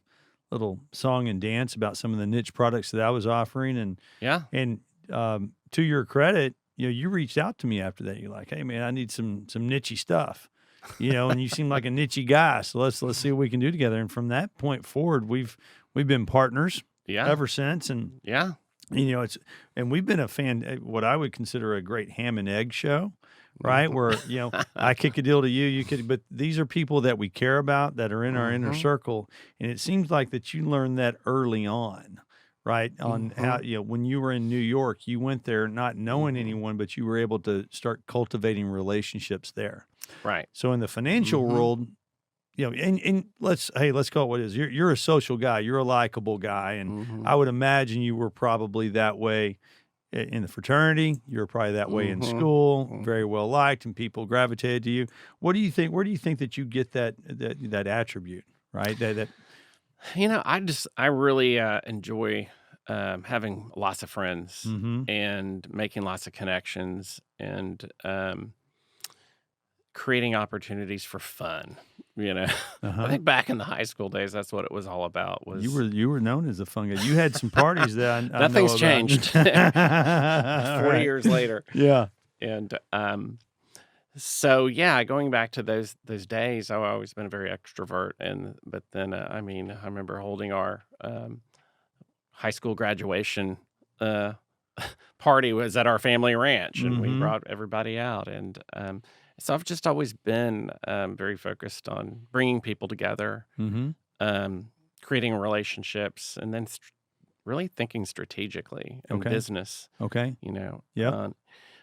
little song and dance about some of the niche products that I was offering, Yeah. and to your credit, you reached out to me after that. You're like, "Hey, man, I need some nichey stuff," and you seem like a nichey guy. So let's see what we can do together. And from that point forward, we've been partners Yeah. ever since. And Yeah. and we've been a fan, what I would consider a great ham and egg show, right? Where, I kick a deal to you, but these are people that we care about that are in our inner circle. And it seems like that you learned that early on, right? On how, when you were in New York, you went there not knowing anyone, but you were able to start cultivating relationships there. Right. So in the financial world, and let's call it what it is. You're a social guy. You're a likable guy, and I would imagine you were probably that way in the fraternity. You were probably that way in school. Very well liked, and people gravitated to you. What do you think? Where do you think that you get that attribute? Right. I really enjoy having lots of friends and making lots of connections and creating opportunities for fun. I think back in the high school days, that's what it was all about. Was you were known as a fun guy. You had some parties that I know nothing's about. changed 40 years later. Yeah. And so going back to those days, I've always been a very extrovert. But then I remember holding our high school graduation party was at our family ranch, and we brought everybody out. And so I've just always been very focused on bringing people together, creating relationships, and then really thinking strategically in business. Okay. Yeah.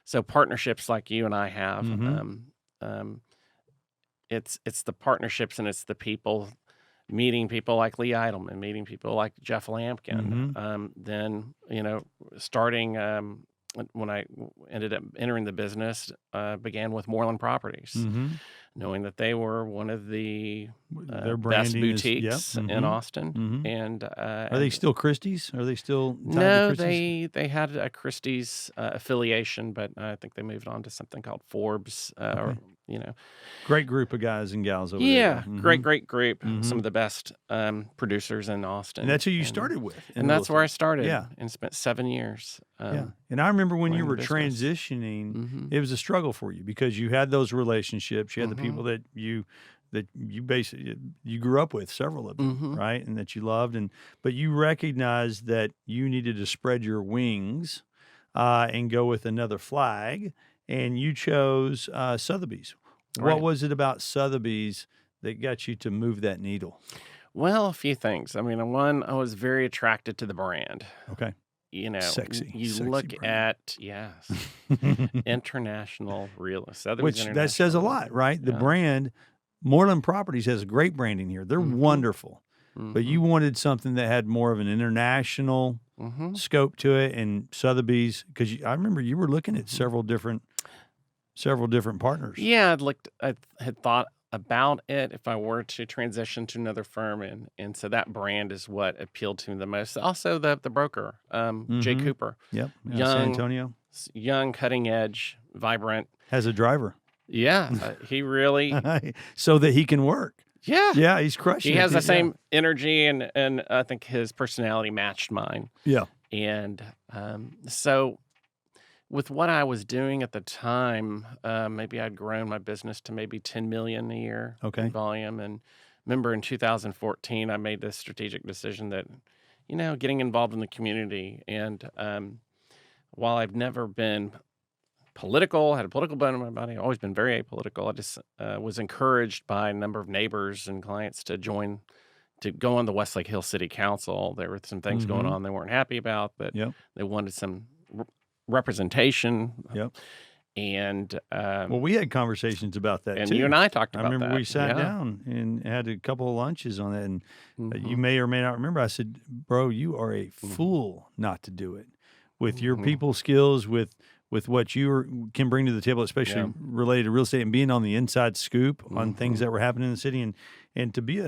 So partnerships like you and I have, it's the partnerships and it's the people, meeting people like Lee Eidelman, meeting people like Jeff Lampkin, then starting. When I ended up entering the business, began with Moreland Properties, knowing that they were one of the their best branding boutiques in Austin. And are they still Christie's? Are they still tied to no? Christie's? They had a Christie's affiliation, but I think they moved on to something called Forbes. Great group of guys and gals over Yeah, there. great group. Some of the best producers in Austin. And that's who you started with. And that's where I started. Yeah. And spent 7 years. And I remember when you were business. transitioning, it was a struggle for you because you had those relationships. You had the people that you basically you grew up with, several of them, right? And that you loved. But you recognized that you needed to spread your wings and go with another flag. And you chose Sotheby's. Right. What was it about Sotheby's that got you to move that needle? Well, a few things. One, I was very attracted to the brand. Okay. Sexy. You Sexy look brand. at, international real estate. Which that says a lot, right? The brand, Moreland Properties has great branding here. They're wonderful. But you wanted something that had more of an international scope to it, and Sotheby's, because I remember you were looking at several different partners. Yeah, I had thought about it if I were to transition to another firm, and so that brand is what appealed to me the most. Also, the broker, Jay Cooper. Yep. Young, San Antonio. Young, cutting edge, vibrant. Has a driver. Yeah, he really. So that he can work. Yeah. Yeah, he's crushing it. He has the same energy, and I think his personality matched mine. Yeah. And so with what I was doing at the time, maybe I'd grown my business to maybe 10 million a year in volume. And remember in 2014, I made this strategic decision that, getting involved in the community. And while I've never been political, had a political bone in my body, I've always been very apolitical. I just was encouraged by a number of neighbors and clients to go on the Westlake Hill City Council. There were some things going on they weren't happy about, but they wanted some representation. Yep. And Well, we had conversations about that you and too. I talked I about remember that. we sat Yeah. down and had a couple of lunches on that, and you hmm may or may not remember. I said, "Bro, you are a hmm fool not to do it with your hmm people skills, with what can bring to the table, especially Yeah. related to real estate and being on the inside scoop on things hmm that were happening in the city, and to be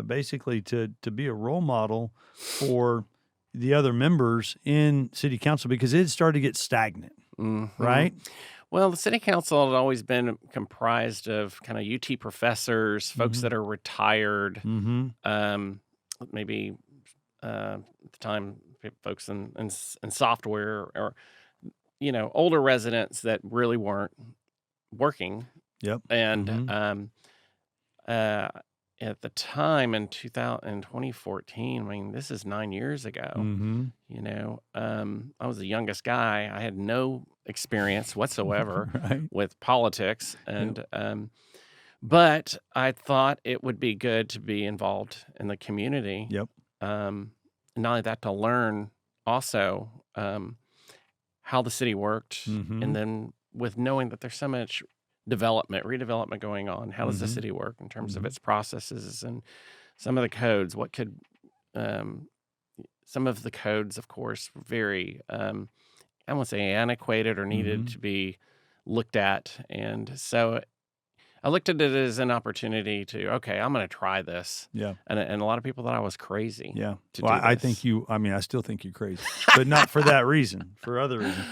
basically to be a role model for the other members in city council because it had started to get stagnant, hmm right? Well, the city council had always been comprised of kind of UT professors, folks Mm-hmm. that are retired, Mm-hmm. um, maybe at the time, folks in software or older residents that really weren't working. Yep. And Mm-hmm. uh, at the time in 2014, I mean, this is 9 years ago. Mm-hmm. I was the youngest guy. I had no experience whatsoever Right. with politics, Yep. and but I thought it would be good to be involved in the community. Yep. Not only that, to learn also how the city worked, Mm-hmm. and then with knowing that there's so much redevelopment going on, how does the Mm-hmm. city work in terms of Mm-hmm. its processes and some of the codes? What could um, some of the codes, of course, were very I won't say antiquated or needed Mm-hmm. to be looked at, and so I looked at it as an opportunity to, okay, I'm going to try this. Yeah. And a lot of people thought I was crazy Yeah. to Well, do I think this. I still think you're crazy, but not for that reason, for other reasons.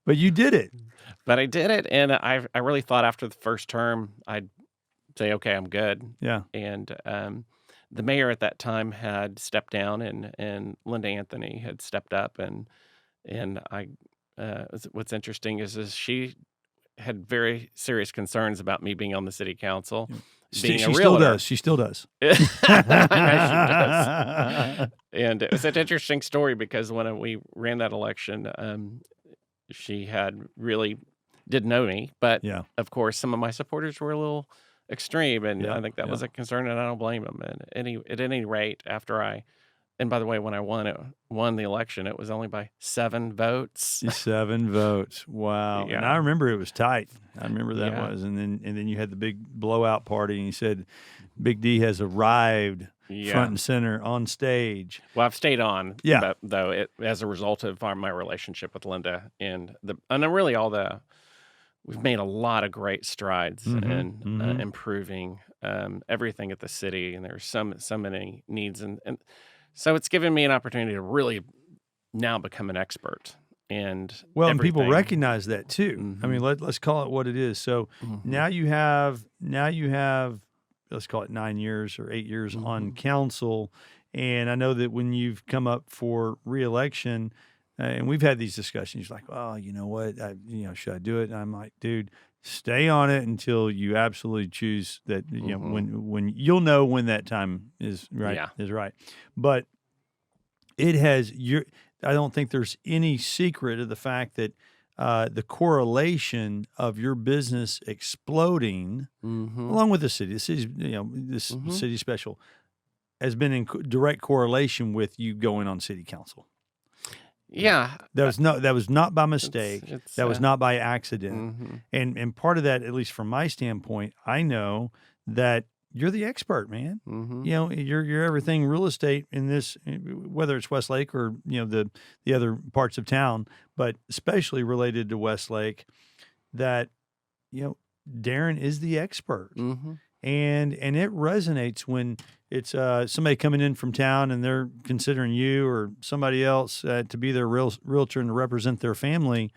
But you did it. But I did it, and I really thought after the first term, I'd say, okay, I'm good. Yeah. And the mayor at that time had stepped down, and Linda Anthony had stepped up, and what's interesting is she had very serious concerns about me being on the city council, being She a still realtor. does. She still does. I know she does. And it was an interesting story because when we ran that election, she had really did know me, but Yeah. of course, some of my supporters were a little extreme, and Yeah. I think that was Yeah. a concern, and I don't blame them. And at any rate, and by the way, when I won the election, it was only by 7 votes. 7 votes. Wow. And I Yeah. remember it was tight. I remember that Yeah. was. And then you had the big blowout party and you said Big D has arrived front Yeah. and center on stage. Well, I've stayed on, Yeah. though, as a result of my relationship with Linda and really we've made a lot of great strides Mhm. in Mhm. improving everything at the city, and there's so many needs, and so it's given me an opportunity to really now become an expert and Well, and people everything. recognize that too. I mean, Mhm. let's call it what it is. So Mhm. now you have let's call it 9 years or 8 years on Mhm. council, and I know that when you've come up for reelection, and we've had these discussions, like, oh, you know what, should I do it? And I'm like, dude, stay on it until you absolutely choose that. Mhm. When you'll know when that time is right. Yeah. Is right, but it has your. I don't think there's any secret of the fact that the correlation of your business exploding, Mhm. along with the city's, this Mhm. city special, has been in direct correlation with you going on city council. Yeah. That was not by mistake. It's That was not by accident. mhm. And part of that, at least from my standpoint, I know that you're the expert, man. Mhm. You're everything real estate in this, whether it's Westlake or the other parts of town, but especially related to Westlake. That Darren is the expert, Mhm. and it resonates when it's somebody coming in from town and they're considering you or somebody else to be their realtor and to represent their family.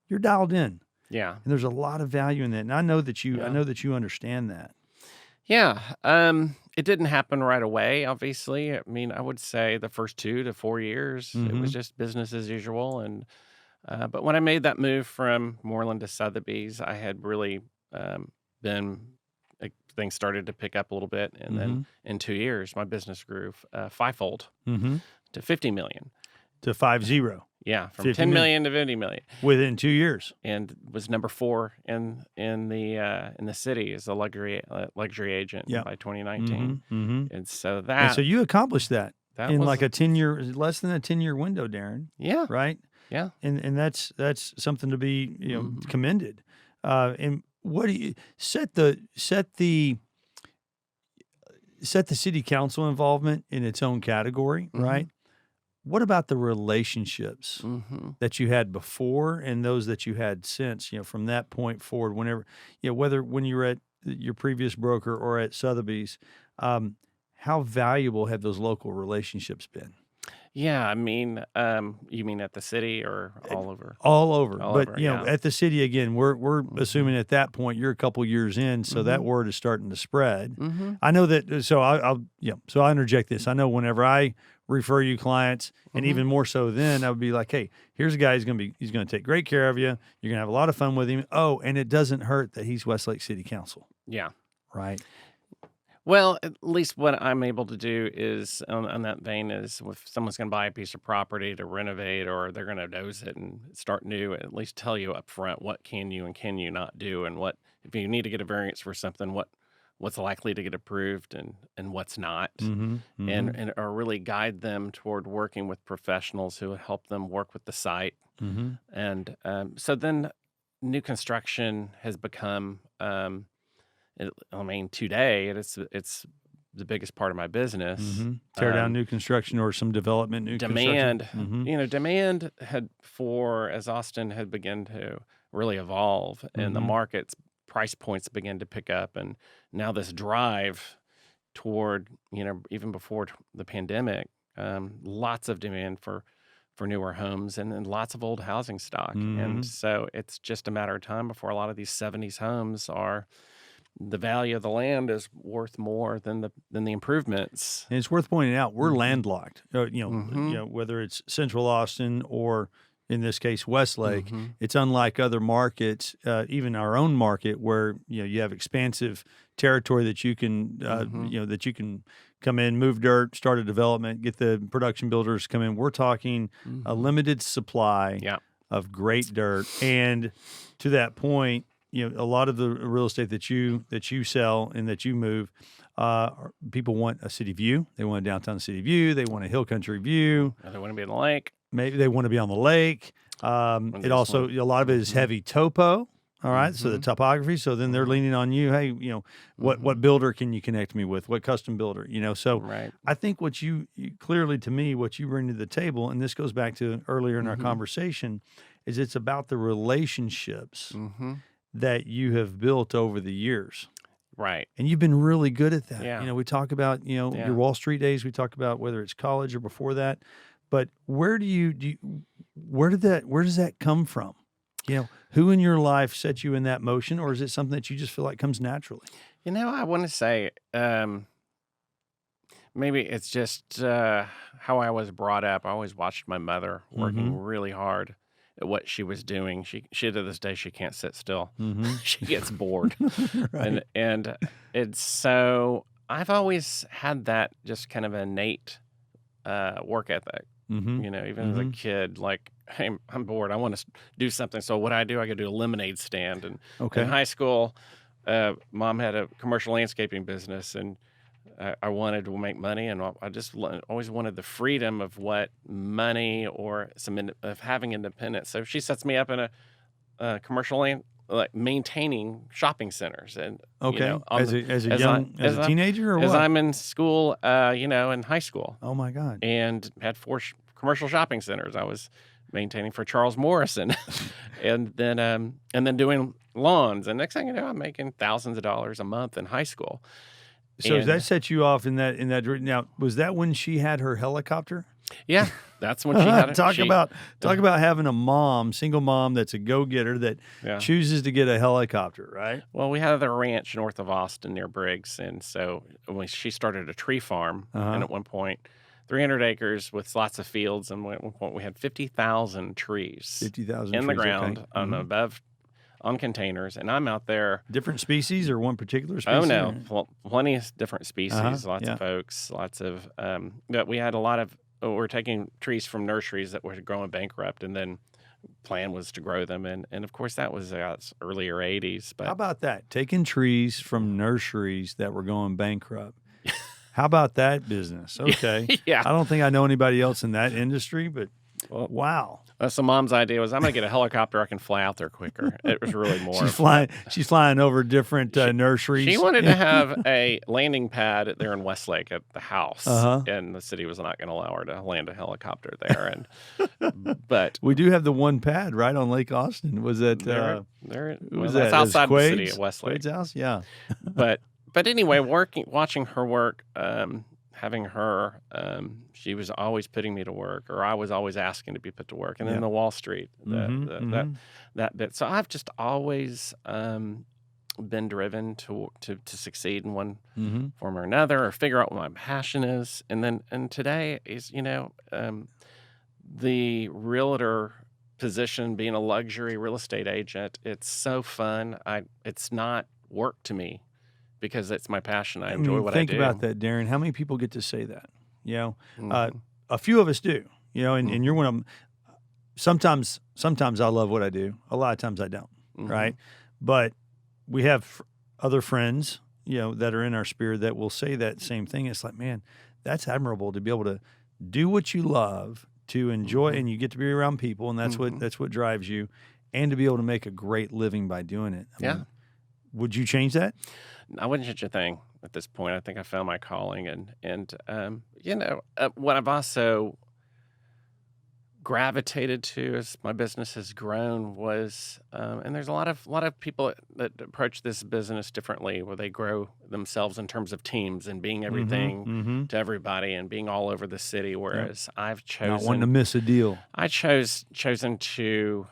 You're dialed in, Yeah. and there's a lot of value in that. And I know that you understand that. Yeah. It didn't happen right away, obviously. I mean, I would say the first 2 to 4 years, it Mhm. was just business as usual. And but when I made that move from Moreland to Sotheby's, I had really been things started to pick up a little bit, and then Mhm. in 2 years, my business grew fivefold Mhm. to 50 million. To 50 Yeah, from 50 10 million. million to 50 million, within 2 years. and was number 4 in the city as a luxury agent Yeah. by 2019. Mhm. Mhm. And so And so you accomplished that that in was like less than a 10-year window, Darren, yeah. right? Yeah. and that's something to be Mhm. commended. And what do you set the city council involvement in its own category, right? Mhm. What about the relationships Mhm. that you had before and those that you had since, from that point forward, whenever, whether when you were at your previous broker or at Sotheby's, um, how valuable have those local relationships been? Yeah, I mean, you mean at the city or all over? All over, All but over, yeah. at the city again, we're Mhm. assuming at that point you're a couple years in, so that Mhm. word is starting to spread. Mhm. I know that, so so I'll interject this. I know whenever I refer you clients, and Mhm. even more so then, I would be like, hey, here's a guy. He's gonna take great care of you. You're gonna have a lot of fun with him. Oh, and it doesn't hurt that he's Westlake City Council, Yeah. right? Well, at least what I'm able to do is on that vein is if someone's going to buy a piece of property to renovate or they're going to doze it and start new, at least tell you up front what can you and can you not do, and what if you need to get a variance for something, what's likely to get approved and what's not, Mm-hmm. Mm-hmm. and or really guide them toward working with professionals who help them work with the site, Mm-hmm. and so then new construction has become. I mean, today it's the biggest part of my business. Mm-hmm. Tear down new construction or some development, new construction. Demand, Mm-hmm. demand had for as Austin had begun to really evolve and the Mm-hmm. market's price points began to pick up, and now this drive toward, even before the pandemic, lots of demand for newer homes and lots of old housing stock, Mm-hmm. and so it's just a matter of time before a lot of these '70s homes are the value of the land is worth more than the improvements. And it's worth pointing out we're Mhm. landlocked. Mhm. Whether it's Central Austin or in this case Westlake, Mhm. it's unlike other markets, even our own market, where you have expansive territory that you can Mhm. come in, move dirt, start a development, get the production builders to come in. We're talking a Mhm. limited supply Yeah. of great dirt, and to that point, a lot of the real estate that you sell and that you move, people want a city view. They want a downtown city view. They want a hill country view. They wanna be in the lake. Maybe they want to be on the lake. When It they just also want a lot of it is Mhm. heavy topo. All right, so the Mhm. topography. So then they're Mhm. leaning on you. Hey, what Mhm. builder can you connect me with? What custom builder? So Right. I think what you clearly to me what you bring to the table, and this goes back to earlier in our Mhm. conversation, is it's about the relationships Mhm. that you have built over the years. Right. And you've been really good at that. Yeah. We talk about, your Yeah. Wall Street days. We talk about whether it's college or before that. But where does that come from? Who in your life set you in that motion, or is it something that you just feel like comes naturally? I wanna say, maybe it's just, how I was brought up. I always watched my mother Mm-hmm. working really hard at what she was doing. She to this day, she can't sit still. Mm-hmm. She gets bored. Right. And it's so I've always had that just kind of innate, work ethic, Mm-hmm. even as a Mm-hmm. kid, like, "Hey, I'm bored. I wanna do something." So what I do, I go do a lemonade stand, and in Okay. high school, mom had a commercial landscaping business, and I wanted to make money, and I just always wanted the freedom of what money or of having independence. So she sets me up in a commercial land, like maintaining shopping centers, and Okay. on the As a teenager or as what? I'm in school, in high school, Oh my God. and had four commercial shopping centers I was maintaining for Charles Morrison, and then doing lawns, and next thing you know, I'm making thousands of dollars a month in high school, So that and set you off now, was that when she had her helicopter? yeah, that's when she had it. Talk She, about uh, having a single mom that's a go-getter that yeah. chooses to get a helicopter, right? Well, we had a ranch north of Austin near Briggs, and so when she started a tree farm, and Uh-huh. at one point, 300 acres with lots of fields, and at one point we had 50,000 trees 50,000 in the trees, okay. ground on containers, and I'm out there. Different species or one particular Oh species? no, or- plenty of different species, lots Yeah. of oaks, lots of. But we had a lot of. We're taking trees from nurseries that were growing bankrupt, and then plan was to grow them, and of course that was earlier '80s. How But about that? Taking trees from nurseries that were going bankrupt. How about that business? Okay. yeah, I don't think I know anybody else in that industry, but Well, Wow. so mom's idea was I'm going to get a helicopter. I can fly out there quicker. It was really more. She's flying over different nurseries. She wanted to have a landing pad there in Westlake at the house, Uh-huh. and the city was not going to allow her to land a helicopter there. But We do have the one pad right on Lake Austin. Was that that's outside the city at Westlake. Quaid's house? Yeah. But anyway, watching her work, having her, she was always putting me to work, or I was always asking to be put to work. And then the Wall Street, that bit. So I've just always been driven to succeed in one form or another, or figure out what my passion is. And today is, the realtor position, being a luxury real estate agent, it's so fun. It's not work to me, because it's my passion. I enjoy what I do. Think about that, Darren. How many people get to say that? A few of us do. And you're one of them. Sometimes I love what I do. A lot of times I don't. Right? But we have other friends, that are in our sphere that will say that same thing. It's like, man, that's admirable to be able to do what you love, to enjoy, and you get to be around people, and that's what drives you, and to be able to make a great living by doing it. I mean, would you change that? I wouldn't change a thing at this point. I think I found my calling, and what I've also gravitated to as my business has grown was, and there's a lot of people that approach this business differently, where they grow themselves in terms of teams and being everything to everybody and being all over the city. Whereas I've chosen, not wanting to miss a deal. I chosen to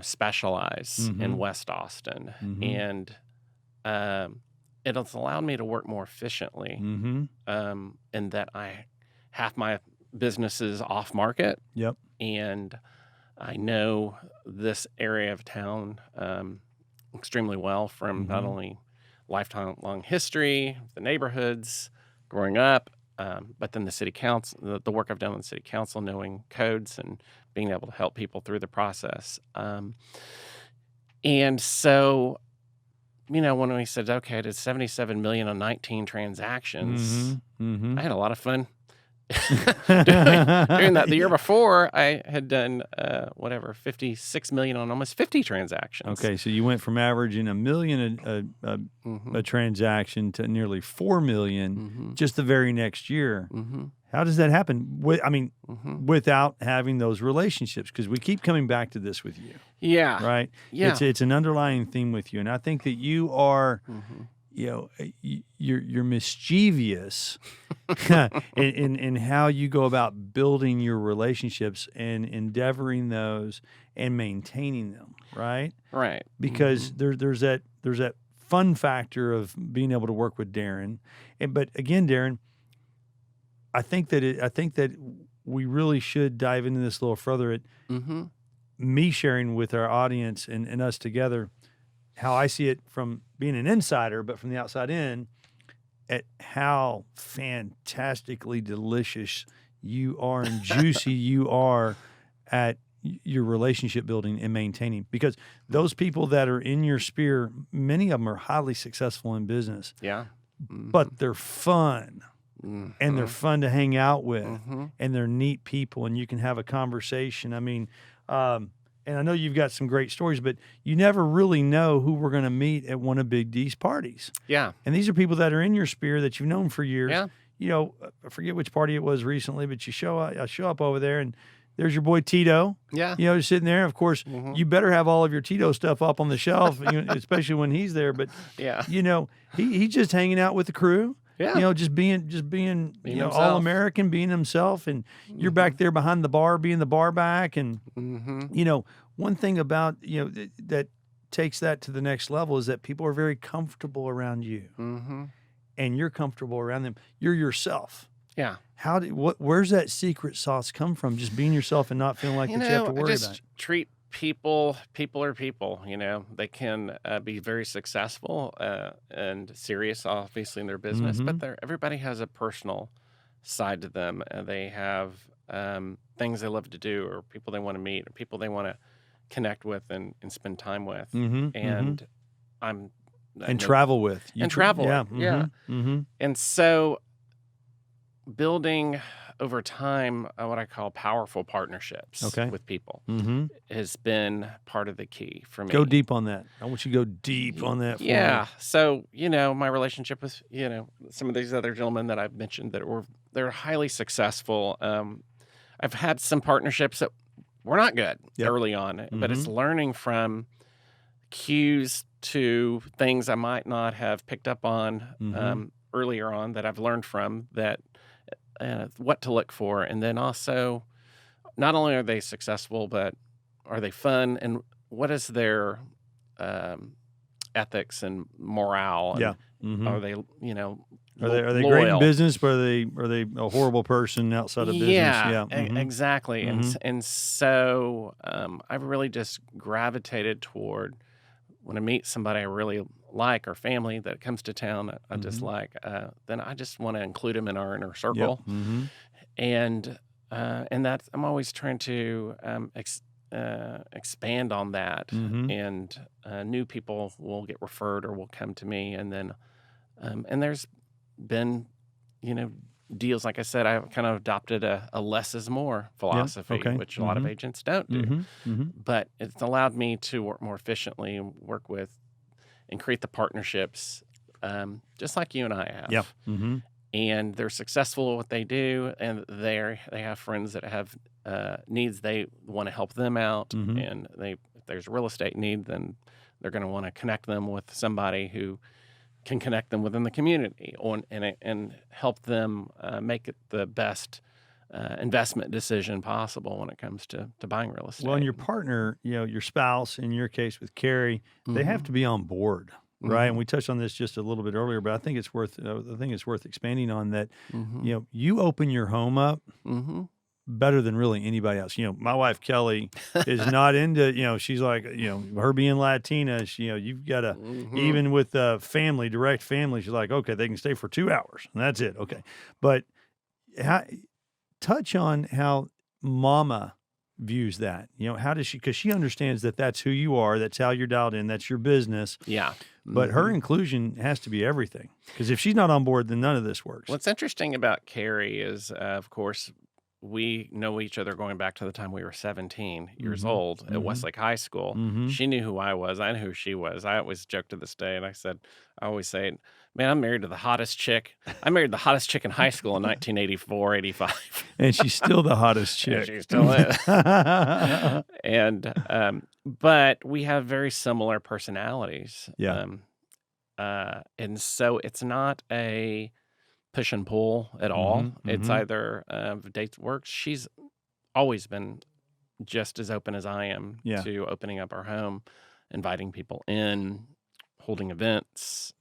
specialize in West Austin, and it has allowed me to work more efficiently. In that half my business is off market. Yep. And I know this area of town extremely well, from not only lifetime long history, the neighborhoods, growing up, but then the city council, the work I've done with the city council, knowing codes and being able to help people through the process. And so, when we said, okay, I did $77 million on 19 transactions, I had a lot of fun doing that. The year before, I had done $56 million on almost 50 transactions. Okay, so you went from averaging $1 million a transaction to nearly $4 million just the very next year. How does that happen? Without having those relationships, because we keep coming back to this with you. Yeah. Right. Yeah. It's an underlying theme with you, and I think that you are. You're mischievous in how you go about building your relationships and endeavoring those and maintaining them, right? Right. Because there's that fun factor of being able to work with Darren, but again, Darren, I think that we really should dive into this a little further. At me sharing with our audience and us together how I see it from being an insider, but from the outside in, at how fantastically delicious you are and juicy you are at your relationship building and maintaining. Because those people that are in your sphere, many of them are highly successful in business. Yeah. But they're fun. And they're fun to hang out with. And they're neat people, and you can have a conversation. And I know you've got some great stories, but you never really know who we're going to meet at one of Big D's parties. Yeah. And these are people that are in your sphere that you've known for years. Yeah. I forget which party it was recently, but I show up over there, and there's your boy Tito. Yeah. Just sitting there. Of course, you better have all of your Tito stuff up on the shelf, especially when he's there. But, he's just hanging out with the crew. Yeah. Just being all American, being himself, and you're back there behind the bar, being the bar back, and one thing about that takes that to the next level is that people are very comfortable around you, and you're comfortable around them. You're yourself. Yeah. Where's that secret sauce come from? Just being yourself and not feeling like that you have to worry about it. Treat people are people. They can be very successful and serious, obviously, in their business, but everybody has a personal side to them. They have things they love to do, or people they want to meet, or people they want to connect with and spend time with. And travel with. Travel. Yeah. And so building over time, what I call powerful partnerships Okay. with people Mm-hmm. has been part of the key for me. Go deep on that. I want you to go deep on that for me. Yeah. So, my relationship with, some of these other gentlemen that I've mentioned they're highly successful. I've had some partnerships that were not good Yep. early on, but it's learning from cues to things I might not have picked up on earlier on that I've learned from that what to look for. And then also, not only are they successful, but are they fun? And what is their ethics and morale? And Yeah. Mm-hmm. are they, Are they great in loyal? business, but are they a horrible person outside of business? Yeah, Yeah. exactly. And so I've really just gravitated toward when I meet somebody I really like or family that comes to town I just like, then I just want to include them in our inner circle. Yep. Mm-hmm. And that I'm always trying to expand on that, and new people will get referred or will come to me, and then and there's been deals. Like I said, I kind of adopted a less is more philosophy, okay. which a lot of agents don't do. Mm-hmm. But it's allowed me to work more efficiently and work with and create the partnerships, just like you and I have. Yeah. Mm-hmm. And they're successful at what they do, and they have friends that have needs. They want to help them out, and if there's a real estate need, then they're going to want to connect them with somebody who can connect them within the community and help them make it the best investment decision possible when it comes to buying real estate. Well, and your partner, your spouse, in your case with Carrie, they have to be on board, right? And we touched on this just a little bit earlier, but I think it's worth expanding on that. You open your home up better than really anybody else. My wife Kelly is not into, she's like, her being Latina, you've got to, even with direct family, she's like, okay, they can stay for 2 hours and that's it. Okay. But touch on how Mama views that. How does she, because she understands that that's who you are, that's how you're dialed in, that's your business. Yeah. But her inclusion has to be everything, because if she's not on board, then none of this works. What's interesting about Carrie is, of course, we know each other going back to the time we were 17 years old at Westlake High School. She knew who I was. I knew who she was. I always joke to this day, and I always say, man, I'm married to the hottest chick. I married the hottest chick in high school in 1984, 85. And she's still the hottest chick. She still is. And, but we have very similar personalities. Yeah. And so it's not a push and pull at all. It's either if dates works. She's always been just as open as I am to opening up our home, inviting people in, holding events.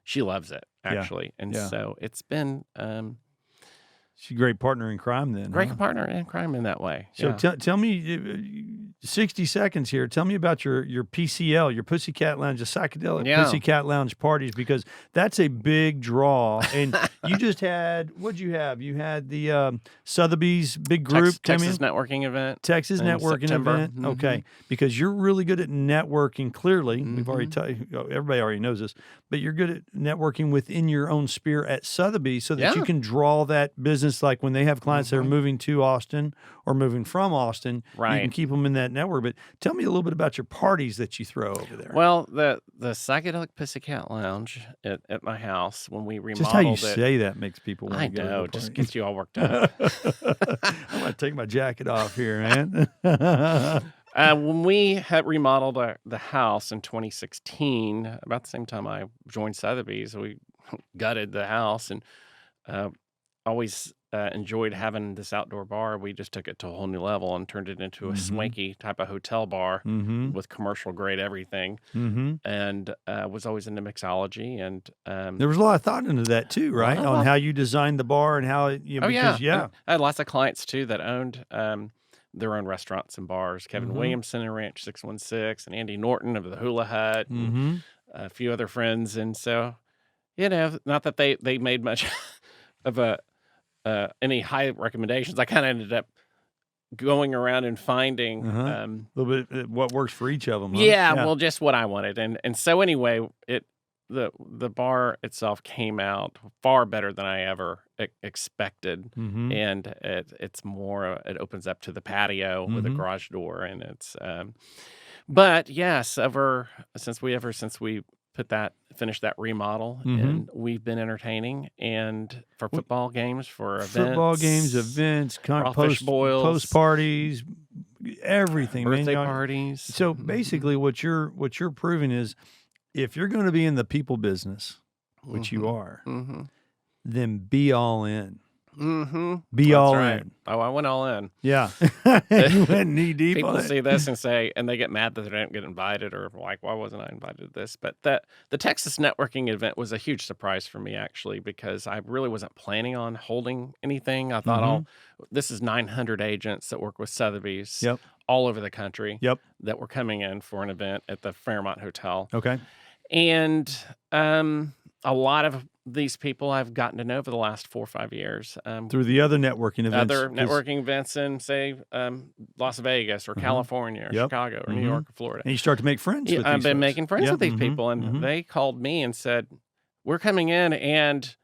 She loves it, actually. And so it's been she's a great partner in crime then. Great partner in crime in that way. So tell me, 60 seconds here. Tell me about your PCL, your Pussycat Lounge, the psychedelic Pussycat Lounge parties, because that's a big draw. And you just had, what'd you have? You had the Sotheby's big group Texas networking event. Texas networking September. event. Okay. Because you're really good at networking, clearly. We've already everybody already knows this, but you're good at networking within your own sphere at Sotheby's, so that you can draw that business. Like when they have clients that are moving to Austin or moving from Austin, you can keep them in that network. But tell me a little bit about your parties that you throw over there. Well, the Psychedelic Pussycat Lounge at my house, when we remodeled it. Just how you say that makes people want to go. I know, just gets you all worked up. I'm going to take my jacket off here, man. When we had remodeled the house in 2016, about the same time I joined Sotheby's, we gutted the house and always enjoyed having this outdoor bar. We just took it to a whole new level and turned it into a swanky type of hotel bar with commercial grade everything. And was always into mixology. And there was a lot of thought into that too, right? On how you designed the bar and how it, I had lots of clients too that owned their own restaurants and bars. Kevin Williamson and Ranch 616, and Andy Norton of the Hula Hut, and a few other friends. And so, not that they made much of any high recommendations. I kind of ended up going around and finding a little bit what works for each of them. Huh? Yeah, well, just what I wanted. And so anyway, the bar itself came out far better than I ever expected, Mm-hmm. and it's more. It opens up to the patio with a Mm-hmm. garage door, and it's. But yes, since we finished that remodel, Mm-hmm. and we've been entertaining, and for What football games, for football games, events, events, crawfish post boils, parties, everything, man. birthday parties. So basically, what you're proving is, if you're going to be in the people business, which you are, Mm-hmm. then be all in. Mm-hmm. Be That's all right. in. Oh, I went all in. Yeah, you went knee deep on People it. see this and say, and they get mad that they don't get invited, or like, why wasn't I invited to this? But the Texas networking event was a huge surprise for me, actually, because I really wasn't planning on holding anything. I thought, Mhm. this is 900 agents that work with Sotheby's Yep. all over the country Yep. that were coming in for an event at the Fairmont Hotel. Okay. And a lot of these people I've gotten to know over the last 4 or 5 years. Through the other networking events. Other 'cause- networking events in, say, Las Vegas or California or Yep. Chicago or New Mhm. York or Florida. And you start to make friends Yeah, with I've these been folks. making friends Yep. with these Mhm. people, and Mhm. they called me and said, "We're coming in, and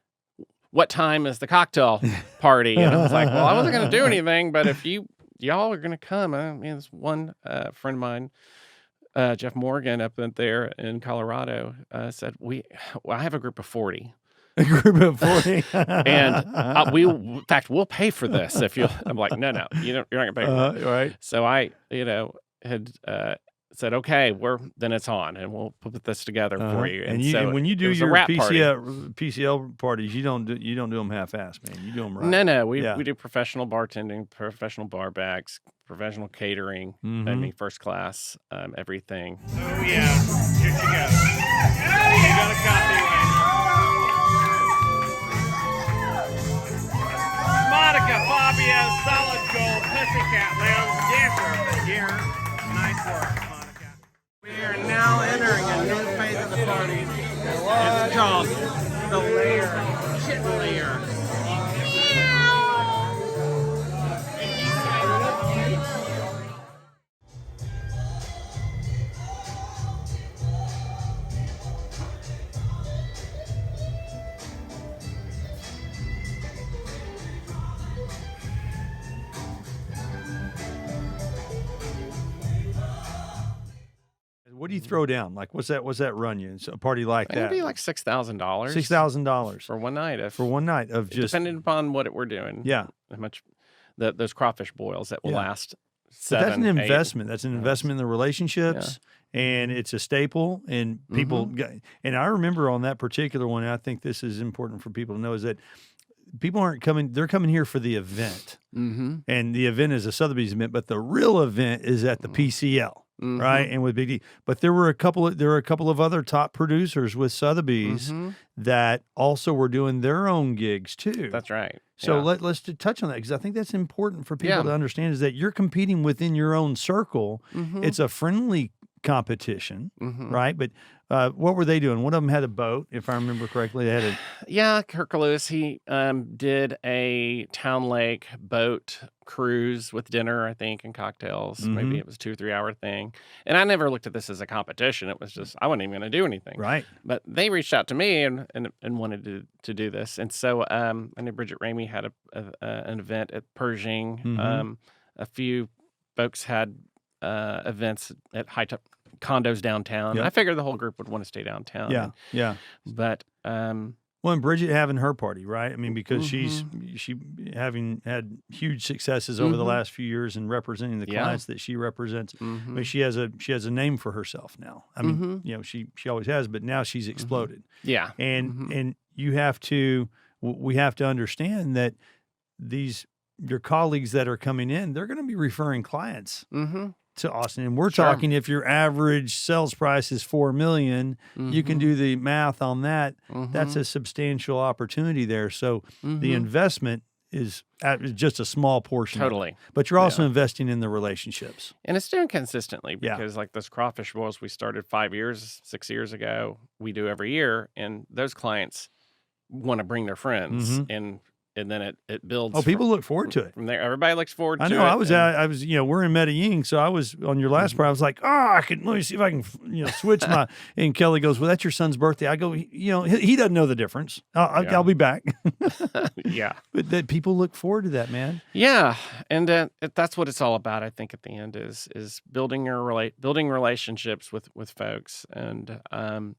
what time is the cocktail party?" And I was like, "Well, I wasn't going to do anything, but if y'all are going to come," I mean, this one friend of mine, Jeff Morgan, up there in Colorado, said, I have a group of 40. A group of 40. And in fact, we'll pay for this if you. I'm like, no, you're not gonna pay for it. Right. So I, had said, okay, then it's on, and we'll put this together for you. And so when you it do was a your wrap party. PCL parties, you don't do them half-assed, man. You do them right. No, we Yeah. do professional bartending, professional bar backs, professional catering. I Mhm. mean, first class, everything. Oh yeah, here she goes. You got a copy. Monica Fabia, Solid Gold, Pussycat Lounge, Dancer of the Year. Nice work, Monica. We are now entering a new phase of the party. It's called the Lair, Kitten Lair. What do you throw down? Like, what's that run you? So a party like It'd that? be like $6,000. $6,000 for one night. for one night of just depending upon what we're doing. Yeah. How much those crawfish boils that will Yeah. last But 7, that's an 8. investment. That's an Yes. investment in the relationships, and it's a staple. And people, Mm-hmm. and I remember on that particular one, and I think this is important for people to know, is that people aren't coming; they're coming here for the event, Mm-hmm. and the event is a Sotheby's event, but the real event is at the PCL. Mm-hmm. Right, and with Big D, but there were a couple of other top producers with Sotheby's Mm-hmm. that also were doing their own gigs too. That's right. So Yeah. let's touch on that, because I think that's important for people Yeah. to understand, is that you're competing within your own circle. Mhm. It's a friendly competition, Mhm. right? But what were they doing? One of them had a boat, if I remember correctly. They had a Yeah, Kirk Lewis, he did a Town Lake boat cruise with dinner, I think, and cocktails. Maybe Mhm. it was 2 or 3 hour thing. And I never looked at this as a competition. It was just, I wasn't even going to do anything. right. But they reached out to me and wanted to do this. And so I knew Bridget Ramey had an event at Pershing. Mhm. A few folks had events at high top condos downtown. Yep. I figured the whole group would want to stay downtown. Yeah, yeah. But Well, and Bridget having her party, right? I mean, because Mm-hmm. she having had huge successes over the Mhm. last few years in representing the Yeah. clients that she represents. I mhm. mean, she has a name for herself now. I mean, Mhm. you know, she always has, but now she's exploded. Yeah. And Mhm. and we have to understand that your colleagues that are coming in, they're going to be referring clients Mm-hmm. to Austin. And we're Sure. talking, if your average sales price is $4 million, you can do the math on that. That's a substantial opportunity there. So the investment is just a small portion of it. totally. But you're also investing in the relationships. And it's doing consistently Yeah. because like those crawfish boils we started 6 years ago, we do every year. And those clients want to bring their friends. Mhm. And and then it builds. Oh, people look forward to it. From there. Everybody looks forward to I it. know. I was, and- we're in Medellin, so I was on your last part. I was like, let me see if I can, switch my. And Kelly goes, well, that's your son's birthday. I go, he doesn't know the difference. I'll be back. yeah. But that people look forward to that, man. Yeah, and that's what it's all about. I think at the end is building building relationships with folks, and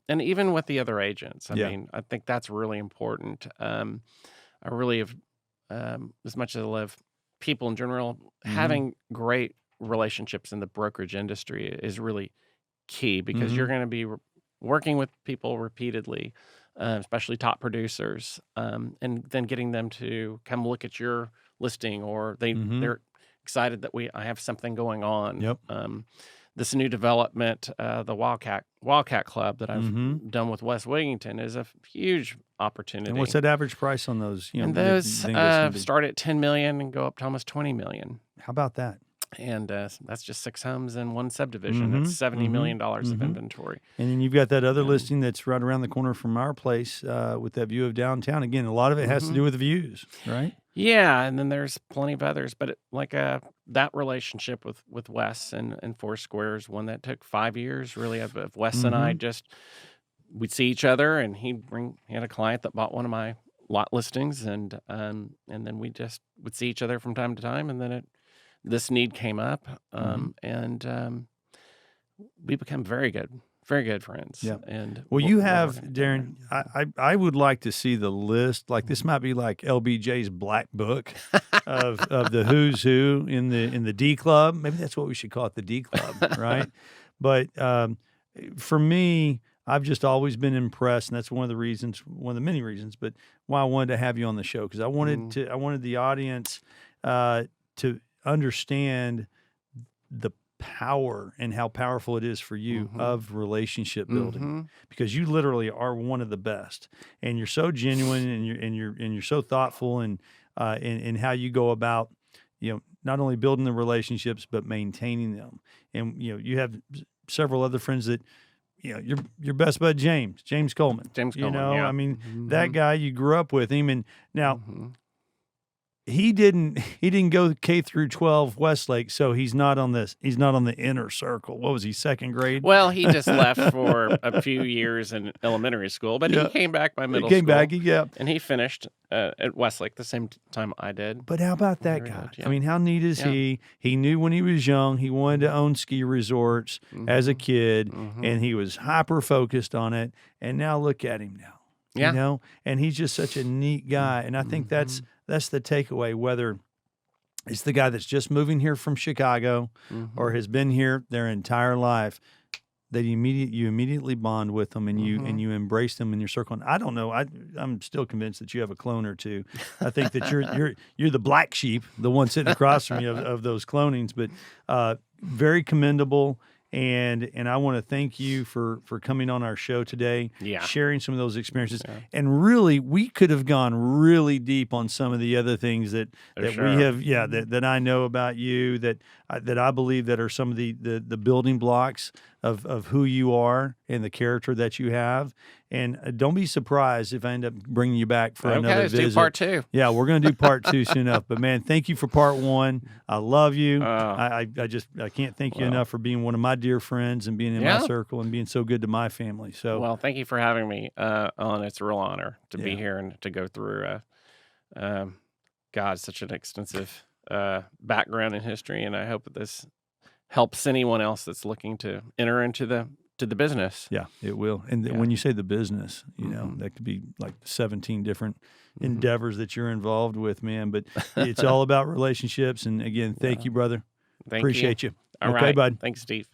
even with the other agents. I mean, I think that's really important. I really have, as much as I love people in general, having great relationships in the brokerage industry is really key, because you're going to be working with people repeatedly, especially top producers, and then getting them to come look at your listing, or they're excited that I have something going on. Yep. This new development, the Wildcat Club that I've done with West Wigington, is a huge opportunity. And what's that average price on those? And those start at $10 million and go up to almost $20 million. How about that? And that's just 6 homes in one subdivision. That's $70 million of inventory. And then you've got that other listing that's right around the corner from our place with that view of downtown. Again, a lot of it has to do with views, right? Yeah, and then there's plenty of others, but that relationship with Wes and Foursquare is one that took 5 years, really, of Wes and I we'd see each other, and he had a client that bought one of my lot listings, and then we just would see each other from time to time, and then this need came up, and we become very good friends. Yeah. And well, you have, Darren, I would like to see the list. Like, this might be like LBJ's black book of the who's who in the D Club. Maybe that's what we should call it, the D Club, right? But for me, I've just always been impressed, and that's one of the many reasons, but why I wanted to have you on the show, because I wanted the audience to understand the power and how powerful it is for you of relationship building, because you literally are one of the best, and you're so genuine, and you're so thoughtful, and in how you go about, not only building the relationships but maintaining them. And you have several other friends that, your best bud James Coleman. Yeah. I mean, that guy, you grew up with him, and now he didn't go K through 12 Westlake, so he's not on the inner circle. What was he, second grade? Well, he just left for a few years in elementary school, but he came back by middle school. Came back, yeah. And he finished at Westlake the same time I did. But how about that Very guy? good, yeah. I mean, how neat is he? He knew when he was young he wanted to own ski resorts as a kid, and he was hyper focused on it. And now look at him now. Yeah. And he's just such a neat guy. And I think that's the takeaway, whether it's the guy that's just moving here from Chicago or has been here their entire life, that you immediately bond with them, and you embrace them in your circle. And I don't know, I'm still convinced that you have a clone or two. I think that you're the black sheep, the one sitting across from you of those clonings, but very commendable. And I want to thank you for coming on our show today, sharing some of those experiences. Yeah. And really, we could have gone really deep on some of the other things that we have, that I know about you, that I believe that are some of the building blocks of who you are and the character that you have. And don't be surprised if I end up bringing you back for another visit. Do part 2. Yeah, we're going to do part 2 soon enough. But man, thank you for part 1. I love you. I can't thank you enough for being one of my dear friends and being in my circle and being so good to my family. So, well, thank you for having me on. It's a real honor to be here and to go through such an extensive background in history. And I hope that this helps anyone else that's looking to enter into the business. Yeah, it will. And when you say the business, that could be like 17 different endeavors that you're involved with, man. But it's all about relationships. And again, thank you, brother. Thank Appreciate you. All okay, right. bud. Thanks, Steve.